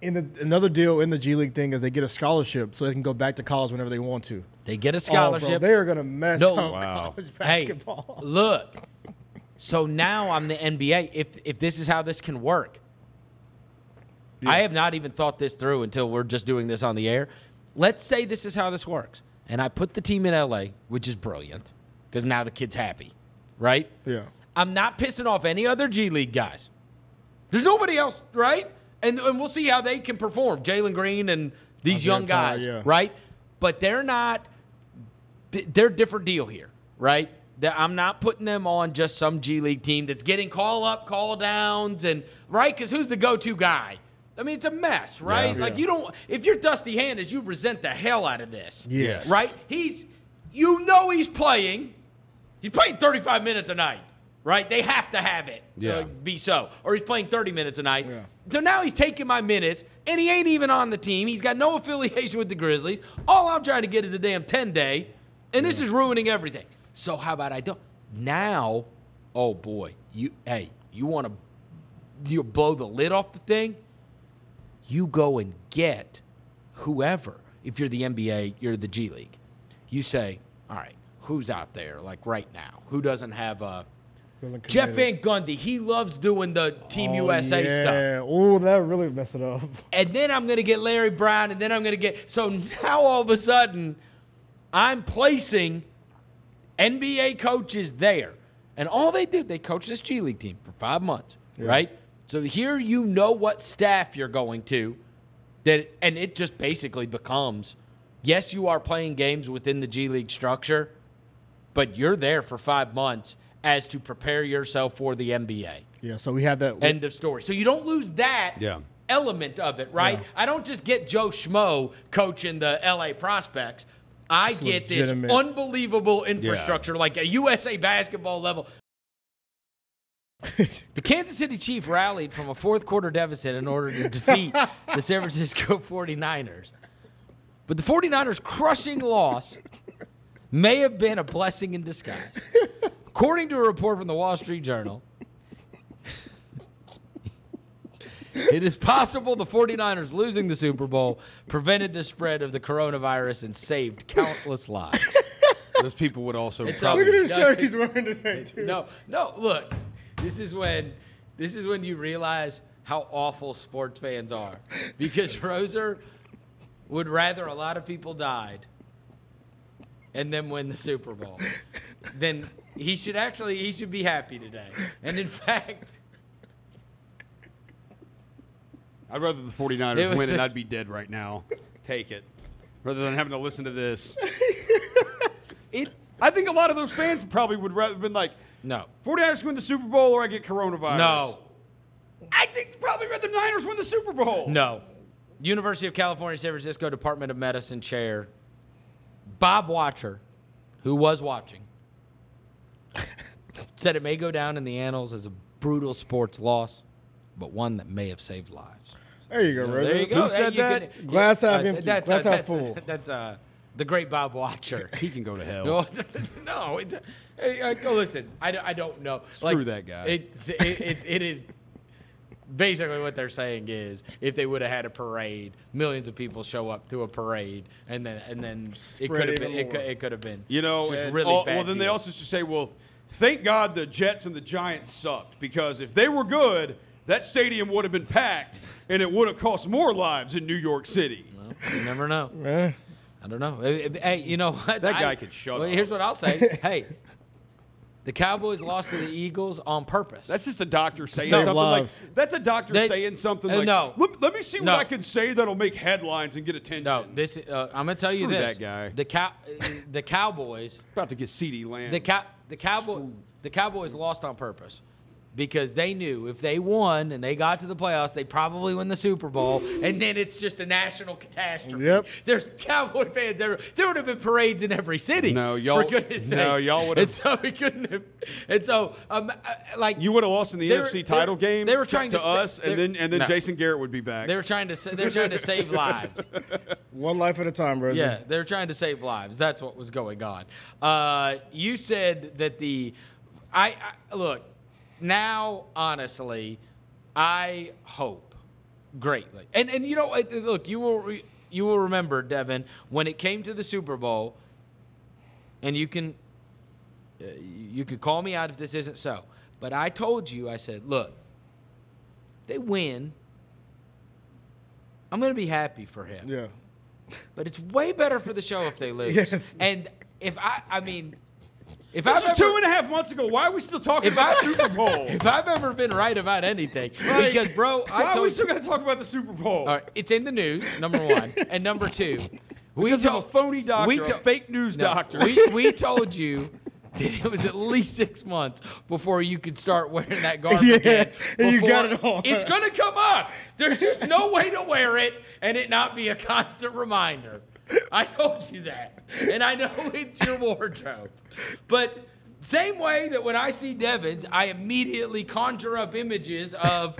Another deal in the G League thing is they get a scholarship so they can go back to college whenever they want to. they get a Oh, scholarship. bro, they are gonna mess No. up Wow. college Hey, basketball. look. So now I'm the NBA. If this is how this can work, I have not even thought this through until we're just doing this on the air. Let's say this is how this works, and I put the team in LA, which is brilliant because now the kid's happy, right? Yeah. I'm not pissing off any other G League guys. There's nobody else, right? And we'll see how they can perform. Jalen Green and these Isaiah young Todd, guys, yeah. right? But they're not. They're a different deal here, right? I'm not putting them on just some G League team that's getting call-up, call-downs, and right? Because who's the go-to guy? I mean, it's a mess, right? Yeah. Like you don't. If you're Dusty Handers, you resent the hell out of this. Yes. Right? He's playing. He's playing 35 minutes a night, right? They have to have it. Be so. Or he's playing 30 minutes a night. Yeah. So now he's taking my minutes, and he ain't even on the team. He's got no affiliation with the Grizzlies. All I'm trying to get is a damn 10-day, and this is ruining everything. So how about I don't? Now, oh boy, you want to blow the lid off the thing? You go and get whoever. If you're the NBA, you're the G League. You say, all right, who's out there like right now? Who doesn't have a Jeff Van Gundy? He loves doing the Team USA stuff. Oh, that really messed it up. And then I'm going to get Larry Brown, and then I'm going to get – so now all of a sudden I'm placing NBA coaches there. And all they do, they coach this G League team for 5 months, right? So here you know what staff you're going to, and it just basically becomes, yes, you are playing games within the G League structure, but you're there for 5 months as to prepare yourself for the NBA. Yeah, so we had that. End of story. So you don't lose that element of it, right? Yeah. I don't just get Joe Schmo coaching the LA Prospects. I get legitimate. this unbelievable infrastructure, like a USA basketball level. The Kansas City Chiefs rallied from a fourth-quarter deficit in order to defeat the San Francisco 49ers. But the 49ers' crushing loss may have been a blessing in disguise. According to a report from the Wall Street Journal, it is possible the 49ers losing the Super Bowl prevented the spread of the coronavirus and saved countless lives. Those people would also Look probably at his shirt he's wearing today, too. No, look. This is when This is when you realize how awful sports fans are. Because Roser would rather a lot of people died and then win the Super Bowl. Then he should be happy today. And in fact, I'd rather the 49ers win and I'd be dead right now. Take it. Rather than having to listen to this. I think a lot of those fans probably would rather have been like, no. 49ers win the Super Bowl or I get coronavirus. No. I think they'd probably rather the Niners win the Super Bowl. No. University of California, San Francisco Department of Medicine chair, Bob Watcher, who was watching, said it may go down in the annals as a brutal sports loss, but one that may have saved lives. There you go, Roser. There you go. Who said that? Glass half empty. Glass half full. That's the great Bob Watcher. He can go to hell. No. Listen, I don't know. Screw that guy. It is basically what they're saying is if they would have had a parade, millions of people show up to a parade, and then it could have been just really bad. Well, then they also should say, well, thank God the Jets and the Giants sucked, because if they were good, that stadium would have been packed and it would have cost more lives in New York City. Well, you never know. I don't know. Hey, you know what? That guy could shut up. Here's what I'll say. Hey, the Cowboys lost to the Eagles on purpose. That's just a doctor saying something like. That's a doctor saying something like. No. Let me see what I can say that'll make headlines and get attention. No, this. I'm gonna tell you this. That guy. The Cowboys about to get CeeDee Lamb. The Cowboys lost on purpose. Because they knew if they won and they got to the playoffs, they'd probably win the Super Bowl, and then it's just a national catastrophe. Yep. There's Cowboy fans everywhere. There would have been parades in every city. No, y'all. For goodness sakes. No, y'all would have. And so we couldn't have. And so, like you would have lost in the NFC title game. They were trying to us, and then Jason Garrett would be back. They were trying to save lives. One life at a time, Roser. Yeah, they were trying to save lives. That's what was going on. You said that look. Now, honestly, I hope greatly. And you know, look, you will remember, Devin, when it came to the Super Bowl, and you could call me out if this isn't so, but I told you, I said, look, if they win, I'm going to be happy for him. Yeah. But it's way better for the show if they lose. Yes. And if If this is 2.5 months ago. Why are we still talking about the Super Bowl? If I've ever been right about anything, because bro, why are we still going to talk about the Super Bowl? All right, it's in the news. Number one, and number two, because of a phony doctor, a fake news doctor. We told you that it was at least 6 months before you could start wearing that garb again. And you got it on. It's going to come up. There's just no way to wear it and it not be a constant reminder. I told you that. And I know it's your wardrobe. But same way that when I see Devin's, I immediately conjure up images of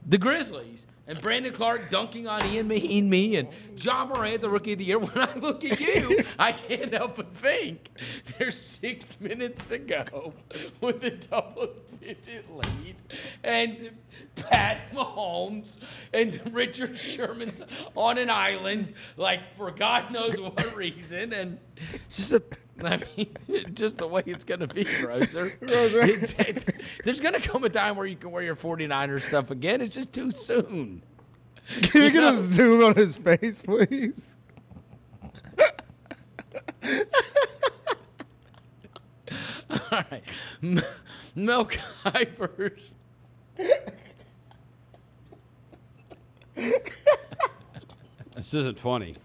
the Grizzlies and Brandon Clark dunking on Ian Mahinmi and John Morant, the Rookie of the Year. When I look at you, I can't help but think there's 6 minutes to go with a double-digit lead, and Pat Mahomes and Richard Sherman's on an island, like for God knows what reason, and it's just just the way it's going to be, Roser. There's going to come a time where you can wear your 49ers stuff again. It's just too soon. Can you get a zoom on his face, please? All right. Mel Kiper's. This isn't funny.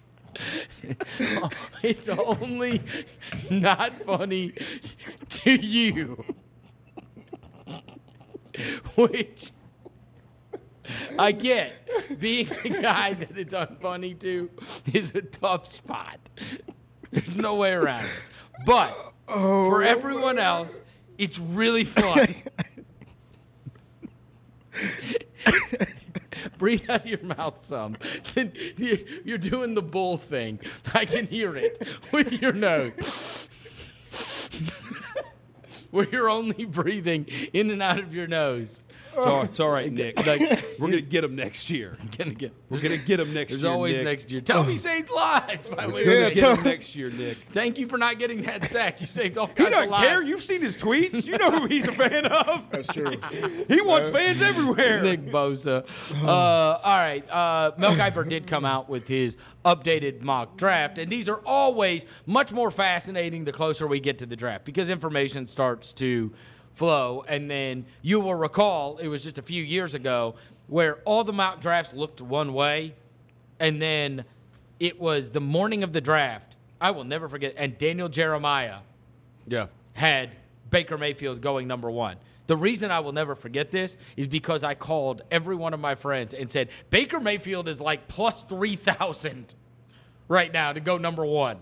It's only not funny to you. Which I get. Being the guy that it's unfunny to is a tough spot. There's no way around it. But for everyone else, it's really fun. Breathe out of your mouth some. You're doing the bull thing. I can hear it with your nose. Where you're only breathing in and out of your nose. It's all right, Nick. We're gonna get him next year. We're gonna get him next year. There's always Nick. next year. Tell me saved lives by We're gonna get him next year, Nick. Thank you for not getting that sack. You saved all He kinds of doesn't lives. care. You've seen his tweets. You know who he's a fan of. That's true. He wants fans everywhere. Nick Bosa. All right. Mel Kiper did come out with his updated mock draft, and these are always much more fascinating the closer we get to the draft because information starts to flow. And then you will recall it was just a few years ago where all the mock drafts looked one way, and then it was the morning of the draft. I will never forget. And Daniel Jeremiah had Baker Mayfield going number 1. The reason I will never forget this is because I called every one of my friends and said, Baker Mayfield is like plus 3,000 right now to go number 1.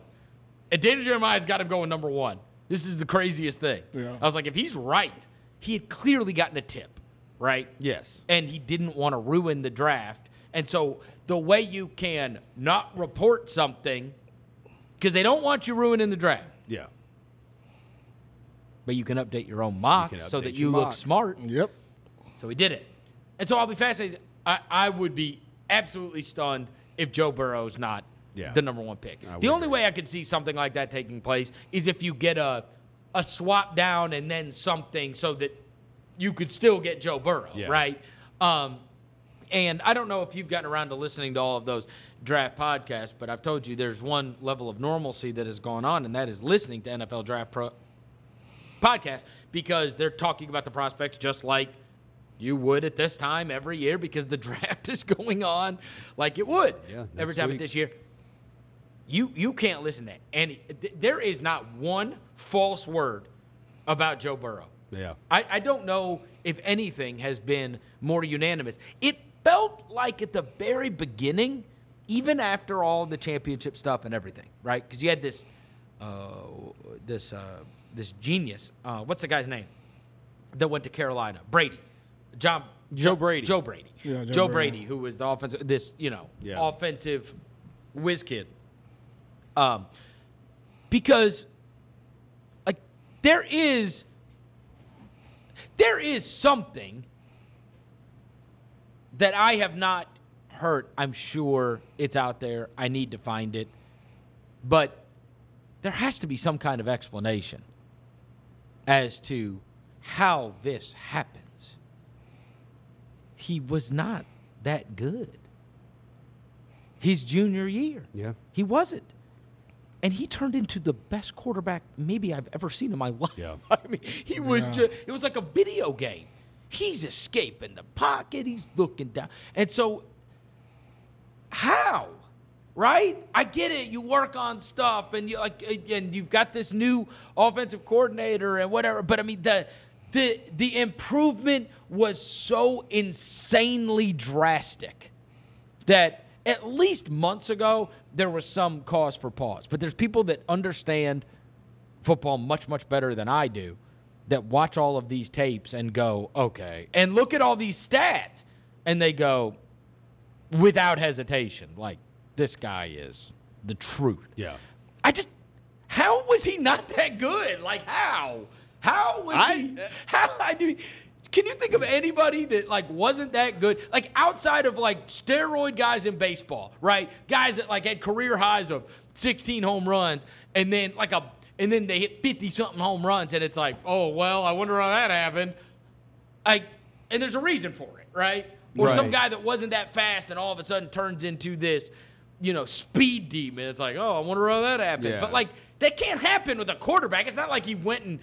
And Daniel Jeremiah's got him going number 1. This is the craziest thing. Yeah. I was like, if he's right, he had clearly gotten a tip, right? Yes. And he didn't want to ruin the draft. And so the way you can not report something, because they don't want you ruining the draft. Yeah. But you can update your own mock so that you look smart. Yep. So he did it. And so I'll be fascinated. I would be absolutely stunned if Joe Burrow's not the number 1 pick. The only way I could see something like that taking place is if you get a swap down and then something so that you could still get Joe Burrow, right? And I don't know if you've gotten around to listening to all of those draft podcasts, but I've told you there's one level of normalcy that has gone on, and that is listening to NFL Draft podcast because they're talking about the prospects just like you would at this time every year because the draft is going on like it would every time this year. You can't listen to any. There is not one false word about Joe Burrow. Yeah. I don't know if anything has been more unanimous. It felt like at the very beginning, even after all the championship stuff and everything, right? Because you had this genius. What's the guy's name that went to Carolina? Brady. Joe Brady. Joe Brady. Yeah, Joe Brady, who was the offensive whiz kid. Because like there is something that I have not heard. I'm sure it's out there. I need to find it. But there has to be some kind of explanation as to how this happens. He was not that good his junior year. Yeah. He wasn't. And he turned into the best quarterback maybe I've ever seen in my life. Yeah. I mean, he was just, it was like a video game. He's escaping the pocket. He's looking down. And so, how? Right? I get it. You work on stuff and you've got this new offensive coordinator and whatever. But I mean, the improvement was so insanely drastic that at least months ago, there was some cause for pause. But there's people that understand football much, much better than I do that watch all of these tapes and go, okay, and look at all these stats, and they go, without hesitation, like, this guy is the truth. Yeah. How was he not that good? Like, how? How was he? Can you think of anybody that, like, wasn't that good? Like, outside of, like, steroid guys in baseball, right? Guys that, like, had career highs of 16 home runs and then, and then they hit 50-something home runs, and it's like, oh, well, I wonder how that happened. And there's a reason for it, right? Or some guy that wasn't that fast and all of a sudden turns into this, speed demon. It's like, oh, I wonder how that happened. Yeah. But, like, that can't happen with a quarterback. It's not like he went and,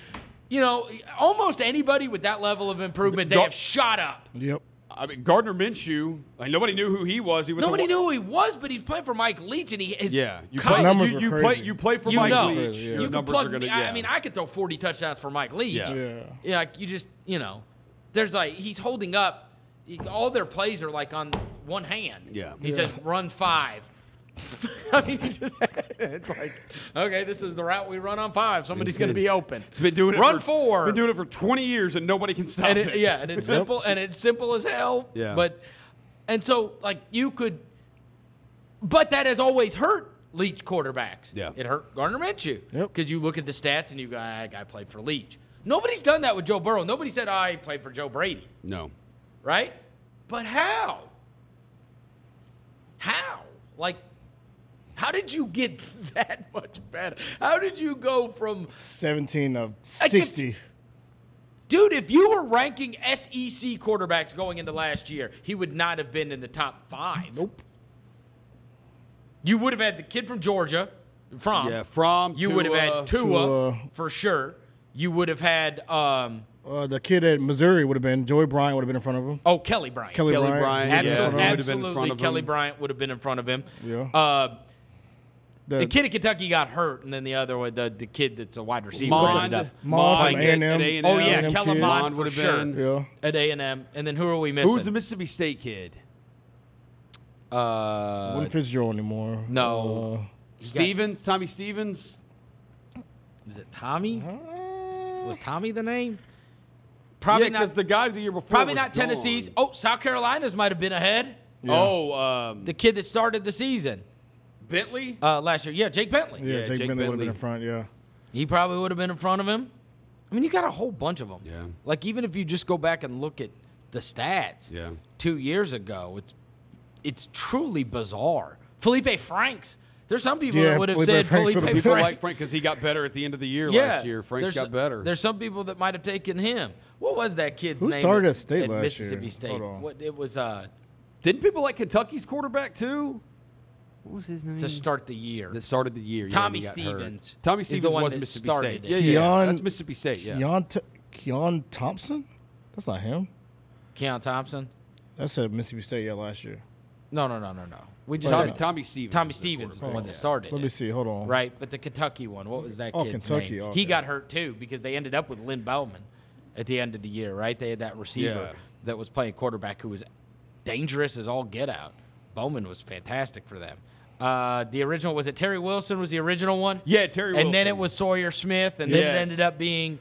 almost anybody with that level of improvement, they have shot up. Yep. I mean, Gardner Minshew, nobody knew who he was. Nobody knew who he was, but he's playing for Mike Leach, and you play for Mike Leach. Yeah. You can plug. I mean, I could throw 40 touchdowns for Mike Leach. Yeah. Like you just, there's like he's holding up. All their plays are like on one hand. Yeah. He says run 5. I mean, it's like, okay, this is the route we run on 5. Somebody's going to be open. It's been doing it. Run 4. Been doing it for 20 years, and nobody can stop it. Yeah, and it's simple, and it's simple as hell. Yeah. And so like you could, but that has always hurt Leach quarterbacks. Yeah. It hurt Gardner Minshew. Yep. Because you look at the stats and you go, that guy played for Leach. Nobody's done that with Joe Burrow. Nobody said, I played for Joe Brady. No. right? But how? How? Like, how did you get that much better? How did you go from 17 of 60. Dude, if you were ranking SEC quarterbacks going into last year, he would not have been in the top 5. Nope. You would have had the kid from Georgia, From You would have had Tua Tua. for sure. You would have had The kid at Missouri would have been, Joey Bryant would have been in front of him. Kelly Bryant. Kelly Bryant. Absolutely, Kelly Bryant would have been in front of him. Yeah. The kid at Kentucky got hurt, and then the other one, the kid that's a wide receiver. Mond from Mond A&M. at A&M. Oh, yeah, A&M Kellen kid. Mond would for have sure. been. Yeah. At A&M. And then who are we missing? Who's the Mississippi State kid? Wasn't Fitzgerald anymore. No. Tommy Stevens? Is it Tommy? Was Tommy the name? Probably because not. the guy the year before Probably was not Tennessee's. gone. Oh, South Carolina's might have been ahead. Yeah. The kid that started the season Bentley? last year. Yeah, Jake Bentley. Yeah, Jake Bentley would have Bentley. been in front, yeah. He probably would have been in front of him. I mean, you got a whole bunch of them. Yeah. Like, even if you just go back and look at the stats 2 years ago, it's truly bizarre. Felipe Franks. There's some people that would have said Felipe Franks. People like Frank because he got better at the end of the year last year. Franks got better. There's some people that might have taken him. What was that kid's Who name? started at State last Mississippi year? State. Hold on. What it was Didn't people like Kentucky's quarterback too? What was his name? to start the year. That started the year. Tommy and he got hurt. Stevens Tommy is the Stevens one was that Mississippi started State. it. Yeah, that's Mississippi State. Yeah. Keon Thompson? That's not him. Keon Thompson. That's at Mississippi State, last year. No. We just said Tommy Stevens. Tommy Stevens is the one that started Let it. me see. Hold on. Right, but the Kentucky one, what was that kid's Kentucky, name? okay. He got hurt too because they ended up with Lynn Bowman at the end of the year, right? They had that receiver that was playing quarterback who was dangerous as all get out. Bowman was fantastic for them. The original, was it Terry Wilson was the original one? Yeah, Terry Wilson. And then it was Sawyer Smith, and then it ended up being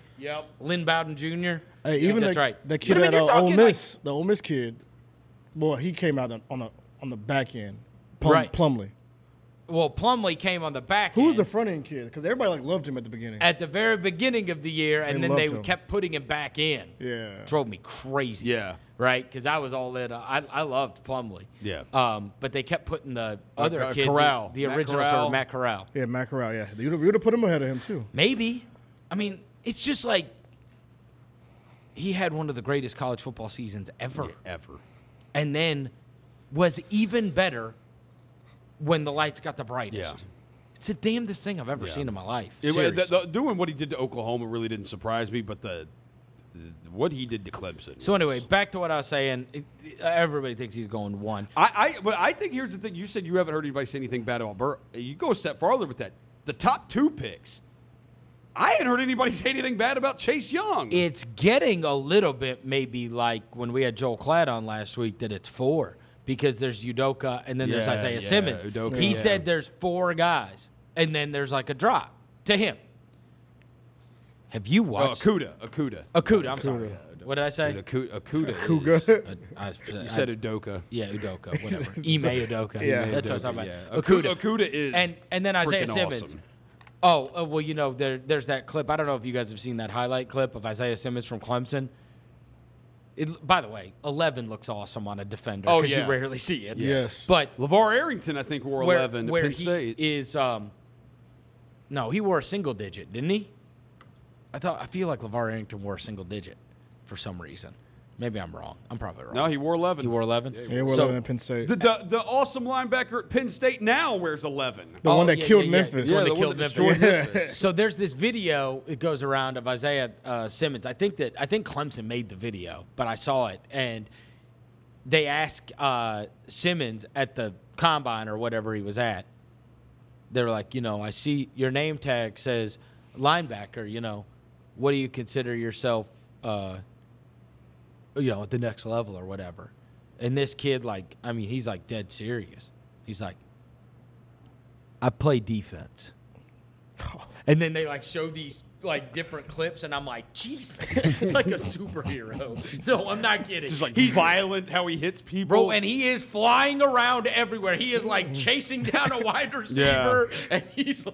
Lynn Bowden Jr. Hey, even that's the, right. the kid But I mean, at you're Ole talking Miss, the Ole Miss kid, boy, he came out on the back end. Plumlee. Well, Plumlee came on the back Who was end the front end kid? Because everybody loved him at the beginning. at the very beginning of the year, and They then they loved him. kept putting him back in. Yeah. Drove me crazy. Yeah. Right? Because I was all in. I loved Plumlee. Yeah. But they kept putting the other kid, Corral. the Matt original Corral. sort of Matt Corral. Yeah, Matt Corral, yeah. You would have put him ahead of him, too. Maybe. I mean, it's just like he had one of the greatest college football seasons ever. Ever. And then was even better when the lights got the brightest. Yeah. It's the damnedest thing I've ever seen in my life. It, Seriously. doing what he did to Oklahoma really didn't surprise me, but what he did to Clemson. So anyway, back to what I was saying. Everybody thinks he's going 1. But I think here's the thing. You said you haven't heard anybody say anything bad about Burrow. You go a step farther with that. The top 2 picks. I hadn't heard anybody say anything bad about Chase Young. It's getting a little bit maybe like when we had Joel Klatt on last week that it's 4 because there's Udoka and then there's Isaiah Simmons. Udoka, he said there's 4 guys and then there's like a drop to him. Have you watched? Akuda. Akuda, I'm sorry. What did I say? Akuda. You You said Udoka. Yeah, Udoka, whatever. Ime Udoka. Yeah. That's what I was talking about. Yeah. Akuda is and then Isaiah freaking Simmons. awesome. Oh, well, there's that clip. I don't know if you guys have seen that highlight clip of Isaiah Simmons from Clemson. By the way, 11 looks awesome on a defender Oh, because yeah. you rarely see it. Yes. But LeVar Arrington, I think, wore 11 at where Penn he State. is, no, he wore a single digit, didn't he? I feel like LeVar Arrington wore a single digit for some reason. Maybe I'm wrong. I'm probably wrong. No, he wore 11. He wore 11? Yeah, we're living in Penn State. The awesome linebacker at Penn State now wears 11. The one that killed Memphis. The one Yeah, that the killed one that Memphis. destroyed Memphis. So there's this video. It goes around of Isaiah Simmons. I think Clemson made the video, but I saw it, and they asked Simmons at the combine or whatever he was at. They were like, I see your name tag says linebacker. What do you consider yourself? At the next level or whatever. And this kid, he's like dead serious. He's like, I play defense. And then they show these different clips, and I'm like, Jesus, like a superhero. No, I'm not kidding. Just he's violent how he hits people. Bro, and he is flying around everywhere. He is chasing down a wide receiver, and he's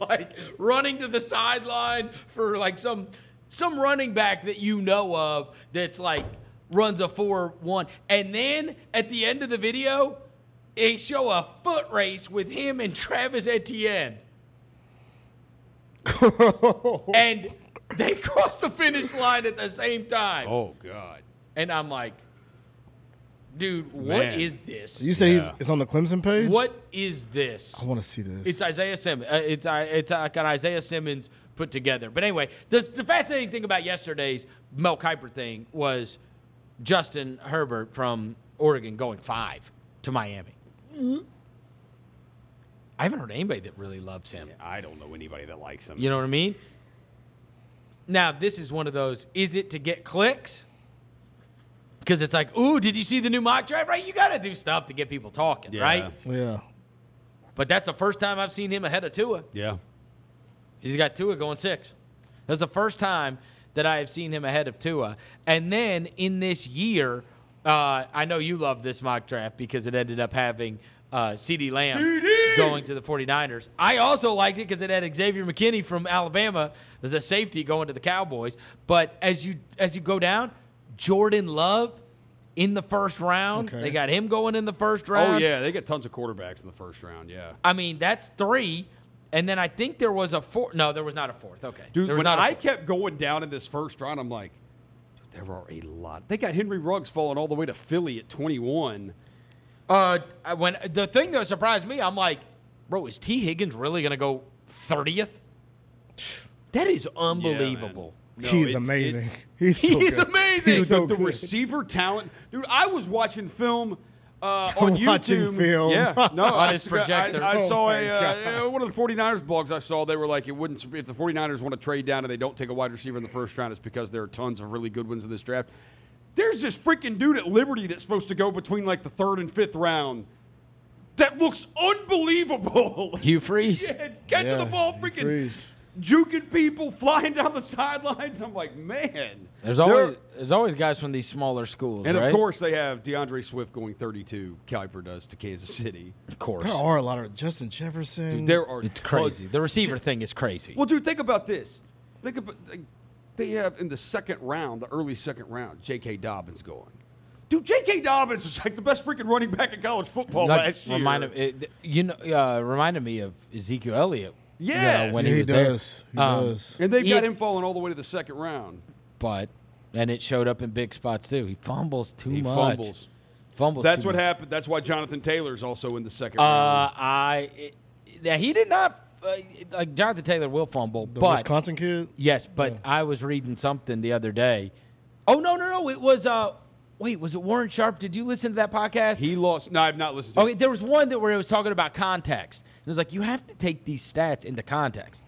running to the sideline for some running back that you know of that's runs a 4.1. And then at the end of the video, they show a foot race with him and Travis Etienne. And they cross the finish line at the same time. Oh, God. And I'm like, dude, what is this? You say it's on the Clemson page? What is this? I want to see this. It's Isaiah Simmons. It's like an Isaiah Simmons put together. But anyway, the fascinating thing about yesterday's Mel Kiper thing was Justin Herbert from Oregon going 5 to Miami. I haven't heard anybody that really loves him. Yeah, I don't know anybody that likes him. You know what I mean? Now, this is one of those, is it to get clicks? Because it's like, ooh, did you see the new mock draft? Right? You got to do stuff to get people talking, right? Yeah. But that's the first time I've seen him ahead of Tua. Yeah. He's got Tua going 6. That's the first time that I have seen him ahead of Tua. And then in this year, I know you love this mock draft because it ended up having CeeDee Lamb going to the 49ers. I also liked it because it had Xavier McKinney from Alabama as a safety going to the Cowboys. But as you go down, Jordan Love in the first round. Okay. They got him going in the first round. Oh, yeah. They get tons of quarterbacks in the first round, yeah. I mean, that's 3. And then I think there was a 4th. No, there was not a 4th. Okay. Dude, there was when not I kept going down in this first round, I'm like, dude, there are a lot. They got Henry Ruggs falling all the way to Philly at 21. When the thing that surprised me, I'm like, bro, is T. Higgins really going to go 30th? That is unbelievable. No, He's amazing. He's so He's good. amazing. He's so the good. receiver talent. Dude, I was watching film on Watching YouTube. film. Yeah, no, On his projector. I Oh saw my God. one of the 49ers blogs I saw. They were like, it wouldn't if the 49ers want to trade down and they don't take a wide receiver in the first round, it's because there are tons of really good ones in this draft. There's this freaking dude at Liberty that's supposed to go between like the 3rd and 5th round. That looks unbelievable. Hugh Freeze. Yeah, catching the ball, freaking Freeze. juking people, flying down the sidelines. I'm like, man. There's always guys from these smaller schools, And right? of course, they have DeAndre Swift going 32. Kuiper does to Kansas City. Of course. There are a lot of Justin Jefferson. Dude, there are It's crazy. The receiver thing is crazy. Well, dude, think about this. Think about they have in the second round, the early second round, J.K. Dobbins going. Dude, J.K. Dobbins was like the best freaking running back in college football last year. Reminded me of Ezekiel Elliott. Yes. When Yeah, he was there. He does. And they've got him falling all the way to the second round. And it showed up in big spots too. He fumbles too He much. Fumbles. That's too what much. happened. That's why Jonathan Taylor's also in the second round. He did not. Like Jonathan Taylor will fumble, The but Wisconsin kid? yes, but I was reading something the other day. Oh no! It was wait, was it Warren Sharp? Did you listen to that podcast? He lost. No, I've not listened to Okay, it. there was one where it was talking about context. It was like you have to take these stats into context.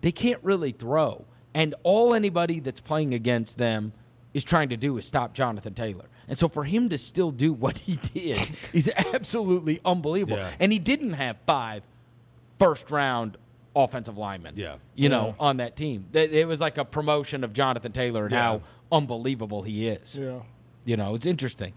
They can't really throw, and all anybody that's playing against them is trying to do is stop Jonathan Taylor. And so for him to still do what he did is absolutely unbelievable. Yeah. And he didn't have 5 first-round offensive linemen, on that team. It was like a promotion of Jonathan Taylor and how unbelievable he is. Yeah. It's interesting.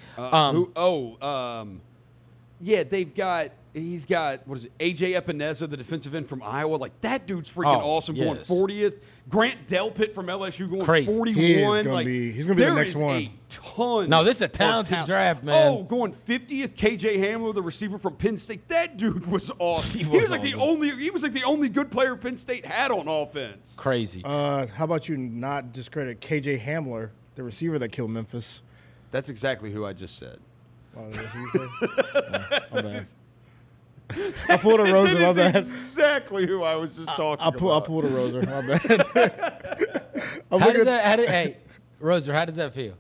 He's got, what is it, A.J. Epineza, the defensive end from Iowa. Like, that dude's freaking awesome, going yes. 40th. Grant Delpit from LSU going Crazy. 41. He is gonna be- he's gonna be the there next is one. A ton. No, this is a of talented talent. draft, man. Oh, going 50th. KJ Hamler, the receiver from Penn State. That dude was awesome. He He was was like the only good player Penn State had on offense. Crazy. How about you not discredit KJ Hamler, the receiver that killed Memphis? That's exactly who I just said. Oh, that's what you said? My bad. I pulled a Roser, my That bad. is exactly who I was just talking I about. pulled a Roser, my bad. I'm How looking- does that? Hey, Roser, how does that feel?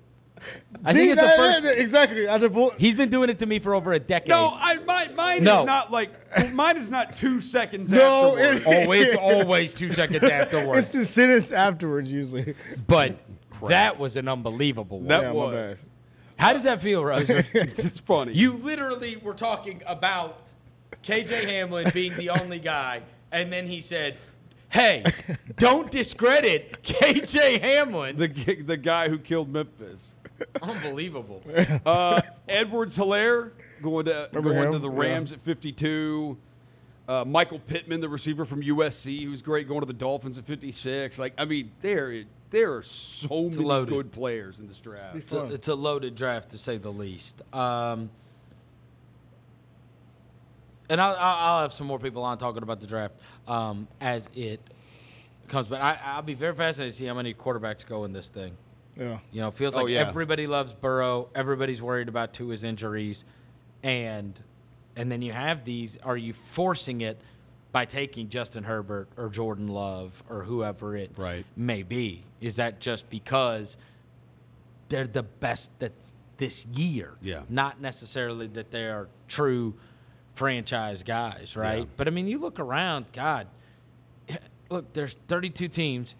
I See, think it's the that- first. Exactly. I just pulled- He's been doing it to me for over a decade. No, mine No. is not like mine is not 2 seconds No, afterwards. It's always 2 seconds afterwards. It's the sentence afterwards usually. But that was an unbelievable one. That Yeah, my was. bad. How does that feel, Roser? It's funny. You literally were talking about KJ Hamlin being the only guy, and then he said, hey, don't discredit KJ Hamlin. the guy who killed Memphis. Unbelievable. Edwards-Helaire going to him? the Rams at 52. Michael Pittman, the receiver from USC, who's great, going to the Dolphins at 56. Like, I mean, there are so many loaded. good players in this draft. It's a loaded draft, to say the least. And I'll have some more people on talking about the draft as it comes. But I'll be very fascinated to see how many quarterbacks go in this thing. Yeah. You know, it feels like everybody loves Burrow. Everybody's worried about Tua's injuries. And then you have these. Are you forcing it by taking Justin Herbert or Jordan Love or whoever it may be? Is that just because they're the best that's this year? Yeah. Not necessarily that they are true franchise guys, right? Yeah. But, I mean, you look around, God, look, there's 32 teams.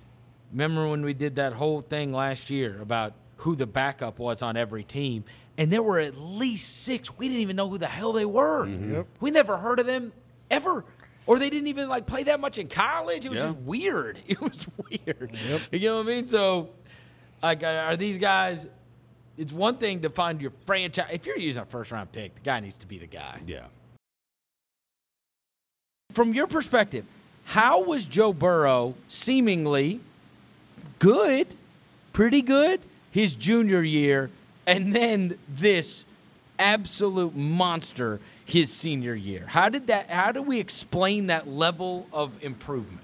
Remember when we did that whole thing last year about who the backup was on every team? And there were at least 6. We didn't even know who the hell they were. Mm-hmm. Yep. We never heard of them ever. Or they didn't even, like, play that much in college. It was just weird. It was weird. Yep. You know what I mean? So, like, are these guys – it's one thing to find your franchise – if you're using a first-round pick, the guy needs to be the guy. Yeah. From your perspective, how was Joe Burrow seemingly good, pretty good, his junior year, and then this absolute monster his senior year? How do we explain that level of improvement?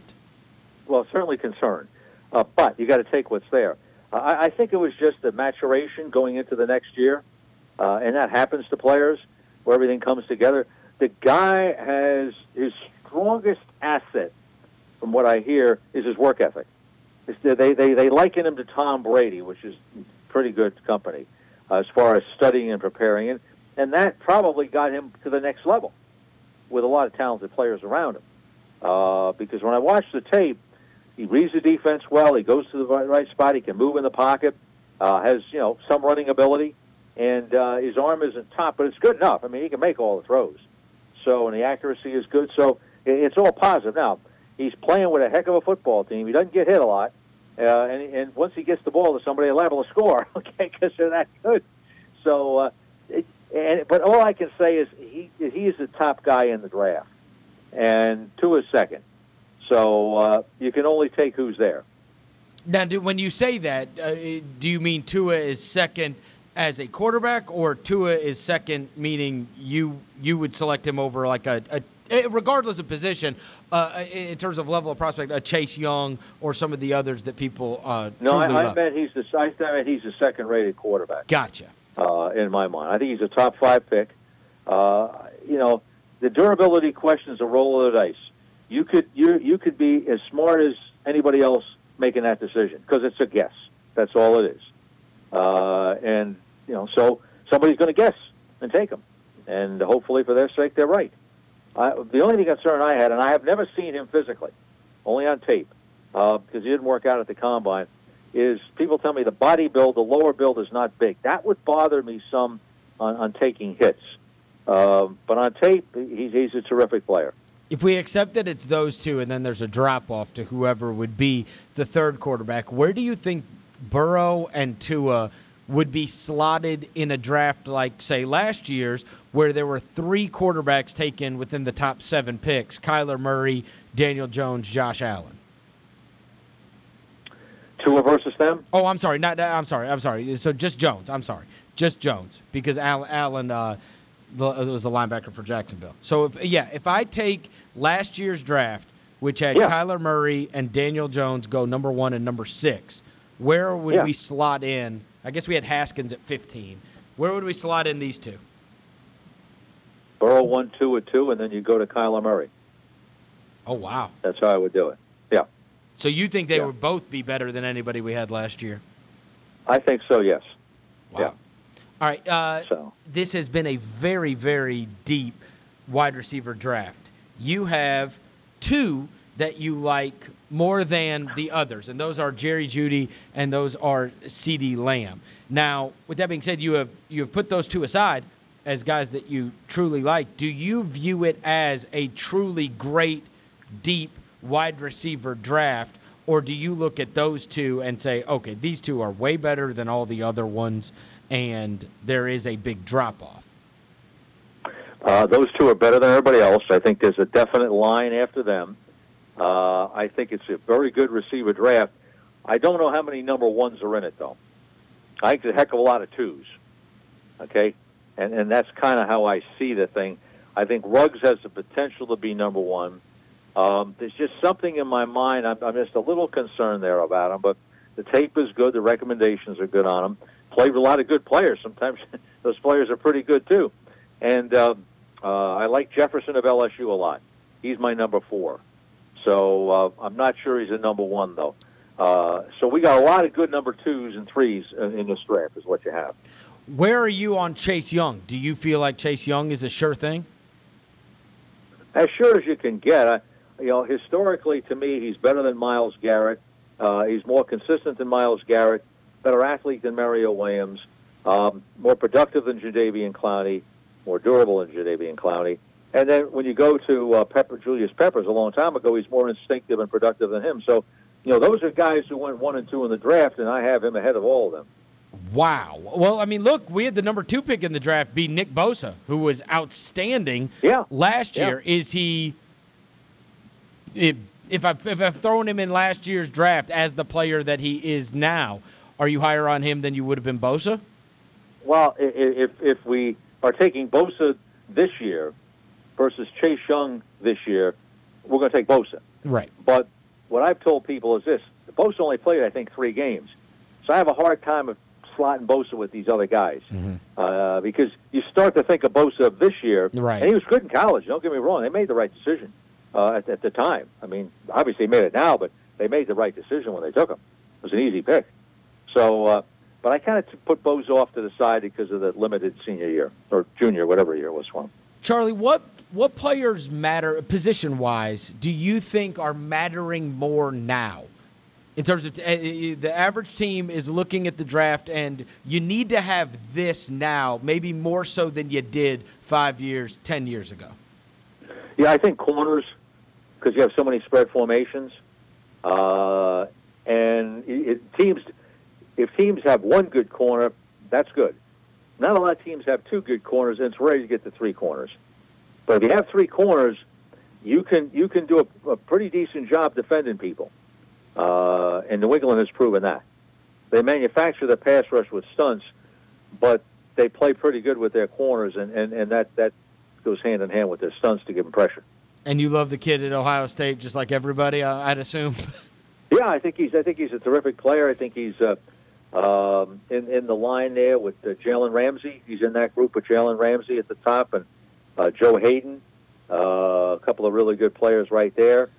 Well, certainly concerned, but you got to take what's there. I think it was just a maturation going into the next year, and that happens to players where everything comes together. The guy has his strongest asset, from what I hear, is his work ethic. They liken him to Tom Brady, which is pretty good company as far as studying and preparing, and that probably got him to the next level with a lot of talented players around him. Because when I watch the tape, he reads the defense well, he goes to the right spot, he can move in the pocket, has some running ability, and his arm isn't top, but it's good enough. I mean, he can make all the throws. So, and the accuracy is good. So it's all positive. Now, he's playing with a heck of a football team. He doesn't get hit a lot. And once he gets the ball to somebody, they're liable to score, okay, because they're that good. So, but all I can say is he is the top guy in the draft, and Tua's second. So you can only take who's there. Now, when you say that, do you mean Tua is second as a quarterback, or Tua is second meaning you would select him over like a regardless of position, in terms of level of prospect, a Chase Young or some of the others that people No, truly love? I bet he's the second-rated quarterback. Gotcha. In my mind, I think he's a top 5 pick. The durability question is a roll of the dice. You could be as smart as anybody else making that decision because it's a guess. That's all it is. So somebody's going to guess and take him, and hopefully for their sake they're right. The only concern I had, and I have never seen him physically, only on tape, because he didn't work out at the combine, is people tell me the body build, the lower build is not big. That would bother me some on taking hits. But on tape, he's a terrific player. If we accept that it's those two and then there's a drop-off to whoever would be the third quarterback, where do you think Burrow and Tua would be slotted in a draft like, say, last year's, where there were 3 quarterbacks taken within the top 7 picks: Kyler Murray, Daniel Jones, Josh Allen? Tua versus them? Oh, I'm sorry. I'm sorry. So just Jones. I'm sorry. Just Jones, because Allen was the linebacker for Jacksonville. So, if I take last year's draft, which had Kyler Murray and Daniel Jones go number 1 and number 6, where would we slot in? I guess we had Haskins at 15. Where would we slot in these two? Burrow 1, 2 at 2, and then you go to Kyler Murray. Oh, wow. That's how I would do it. Yeah. So you think they would both be better than anybody we had last year? I think so, yes. Wow. Yeah. All right. This has been a very, very deep wide receiver draft. You have 2 that you like more than the others, and those are Jerry Jeudy and those are CeeDee Lamb. Now, with that being said, you have put those 2 aside as guys that you truly like. Do you view it as a truly great, deep wide receiver draft, or do you look at those 2 and say, okay, these 2 are way better than all the other ones, and there is a big drop-off? Those two are better than everybody else. I think there's a definite line after them. I think it's a very good receiver draft. I don't know how many number ones are in it, though. I think there's a heck of a lot of twos. Okay? And that's kind of how I see the thing. I think Ruggs has the potential to be number one. There's just something in my mind. I'm just a little concerned there about him, but the tape is good. The recommendations are good on him. Played with a lot of good players. Sometimes those players are pretty good, too. And I like Jefferson of LSU a lot. He's my number 4. So I'm not sure he's a number 1, though. So we got a lot of good number 2s and 3s in this draft is what you have. Where are you on Chase Young? Do you feel like Chase Young is a sure thing? As sure as you can get. Historically, to me, he's better than Myles Garrett. He's more consistent than Myles Garrett, better athlete than Mario Williams, more productive than Jadeveon Clowney, more durable than Jadeveon Clowney. And then when you go to Julius Peppers a long time ago, he's more instinctive and productive than him. So, those are guys who went 1 and 2 in the draft, and I have him ahead of all of them. Wow. Well, I mean, look, we had the number 2 pick in the draft be Nick Bosa, who was outstanding last year. Is he – if I've thrown him in last year's draft as the player that he is now, are you higher on him than you would have been Bosa? Well, if we are taking Bosa this year versus Chase Young this year, we're going to take Bosa. Right. But what I've told people is this. Bosa only played, I think, 3 games. So I have a hard time of slotting Bosa with these other guys because you start to think of Bosa this year, right. And he was good in college. Don't get me wrong; they made the right decision at the time. I mean, obviously they made it now, but they made the right decision when they took him. It was an easy pick. So, but I kind of put Bosa off to the side because of the limited senior year or junior, whatever year it was for him. Charlie, what players matter position-wise? Do you think are mattering more now? In terms of the average team is looking at the draft, and you need to have this now, maybe more so than you did 5 years, 10 years ago. Yeah, I think corners, because you have so many spread formations, and if teams have 1 good corner, that's good. Not a lot of teams have 2 good corners, and it's rare to get to 3 corners. But if you have 3 corners, you can do a pretty decent job defending people. And New England has proven that. They manufacture the pass rush with stunts, but they play pretty good with their corners, and that goes hand in hand with their stunts to give them pressure. And you love the kid at Ohio State just like everybody, I'd assume? Yeah, I think he's a terrific player. I think he's in the line there with Jalen Ramsey. He's in that group with Jalen Ramsey at the top, and Joe Hayden, a couple of really good players right there.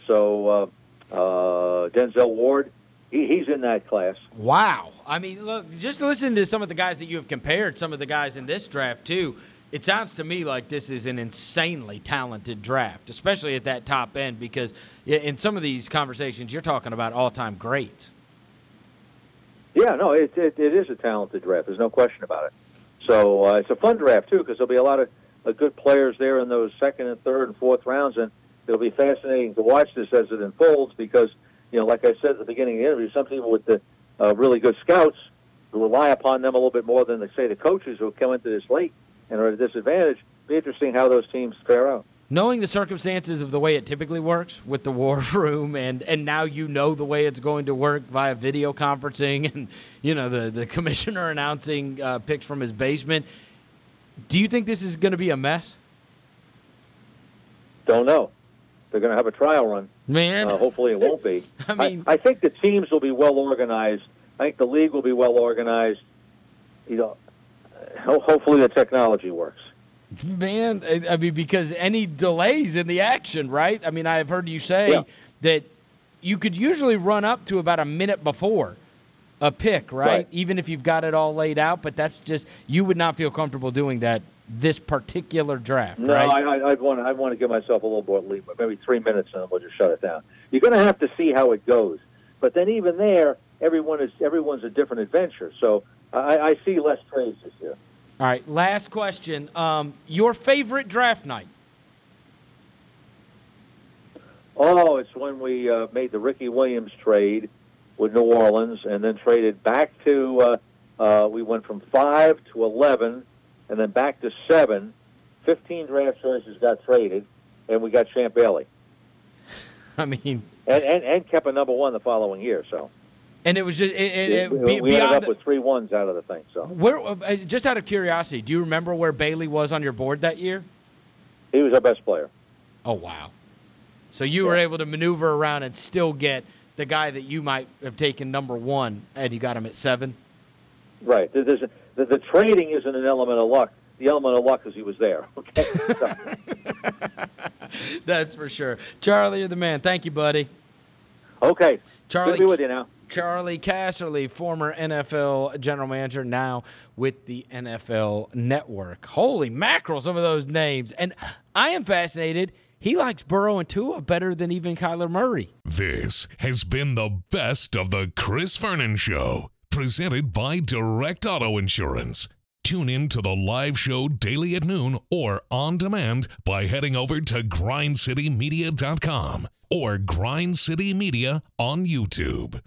So Denzel Ward, he's in that class. Wow. I mean, look, just listen to some of the guys that you have compared, some of the guys in this draft, too. It sounds to me like this is an insanely talented draft, especially at that top end, because in some of these conversations, you're talking about all-time greats. Yeah, no, it is a talented draft. There's no question about it. So it's a fun draft, too, because there'll be a lot of good players there in those 2nd and 3rd and 4th rounds, and it'll be fascinating to watch this as it unfolds because, like I said at the beginning of the interview, some people with the really good scouts who rely upon them a little bit more than, say, the coaches who come into this late and are at a disadvantage. It'll be interesting how those teams fare out. Knowing the circumstances of the way it typically works with the war room and now the way it's going to work via video conferencing and, the commissioner announcing picks from his basement, do you think this is going to be a mess? Don't know. They're going to have a trial run. Man. Hopefully it won't be. I think the teams will be well organized. I think the league will be well organized. Hopefully the technology works. Man, I mean, because any delays in the action, right? I mean, I've heard you say that you could usually run up to about a minute before a pick, right? Even if you've got it all laid out, but that's just, you would not feel comfortable doing that this particular draft, right? No, I'd want to give myself a little more lead, maybe 3 minutes, and then we'll just shut it down. You're going to have to see how it goes. But then even there, everyone's a different adventure. So I see less trades this year. All right, last question. Your favorite draft night? Oh, it's when we made the Ricky Williams trade with New Orleans and then traded back to we went from 5 to 11 and then back to 7 15 draft choices got traded, and we got Champ Bailey. I mean, and kept a number 1 the following year. So, and it was just we ended up with 3 1s out of the thing. So, where, just out of curiosity, do you remember where Bailey was on your board that year? He was our best player. Oh wow! So you were able to maneuver around and still get the guy that you might have taken number 1, and you got him at 7. Right. The trading isn't an element of luck. The element of luck is he was there. Okay. That's for sure. Charlie, you're the man. Thank you, buddy. Okay. Charlie, good to be with you now. Charley Casserly, former NFL general manager, now with the NFL Network. Holy mackerel, some of those names. And I am fascinated. He likes Burrow and Tua better than even Kyler Murray. This has been the best of the Chris Vernon Show, presented by Direct Auto Insurance. Tune in to the live show daily at noon or on demand by heading over to grindcitymedia.com or Grind City Media on YouTube.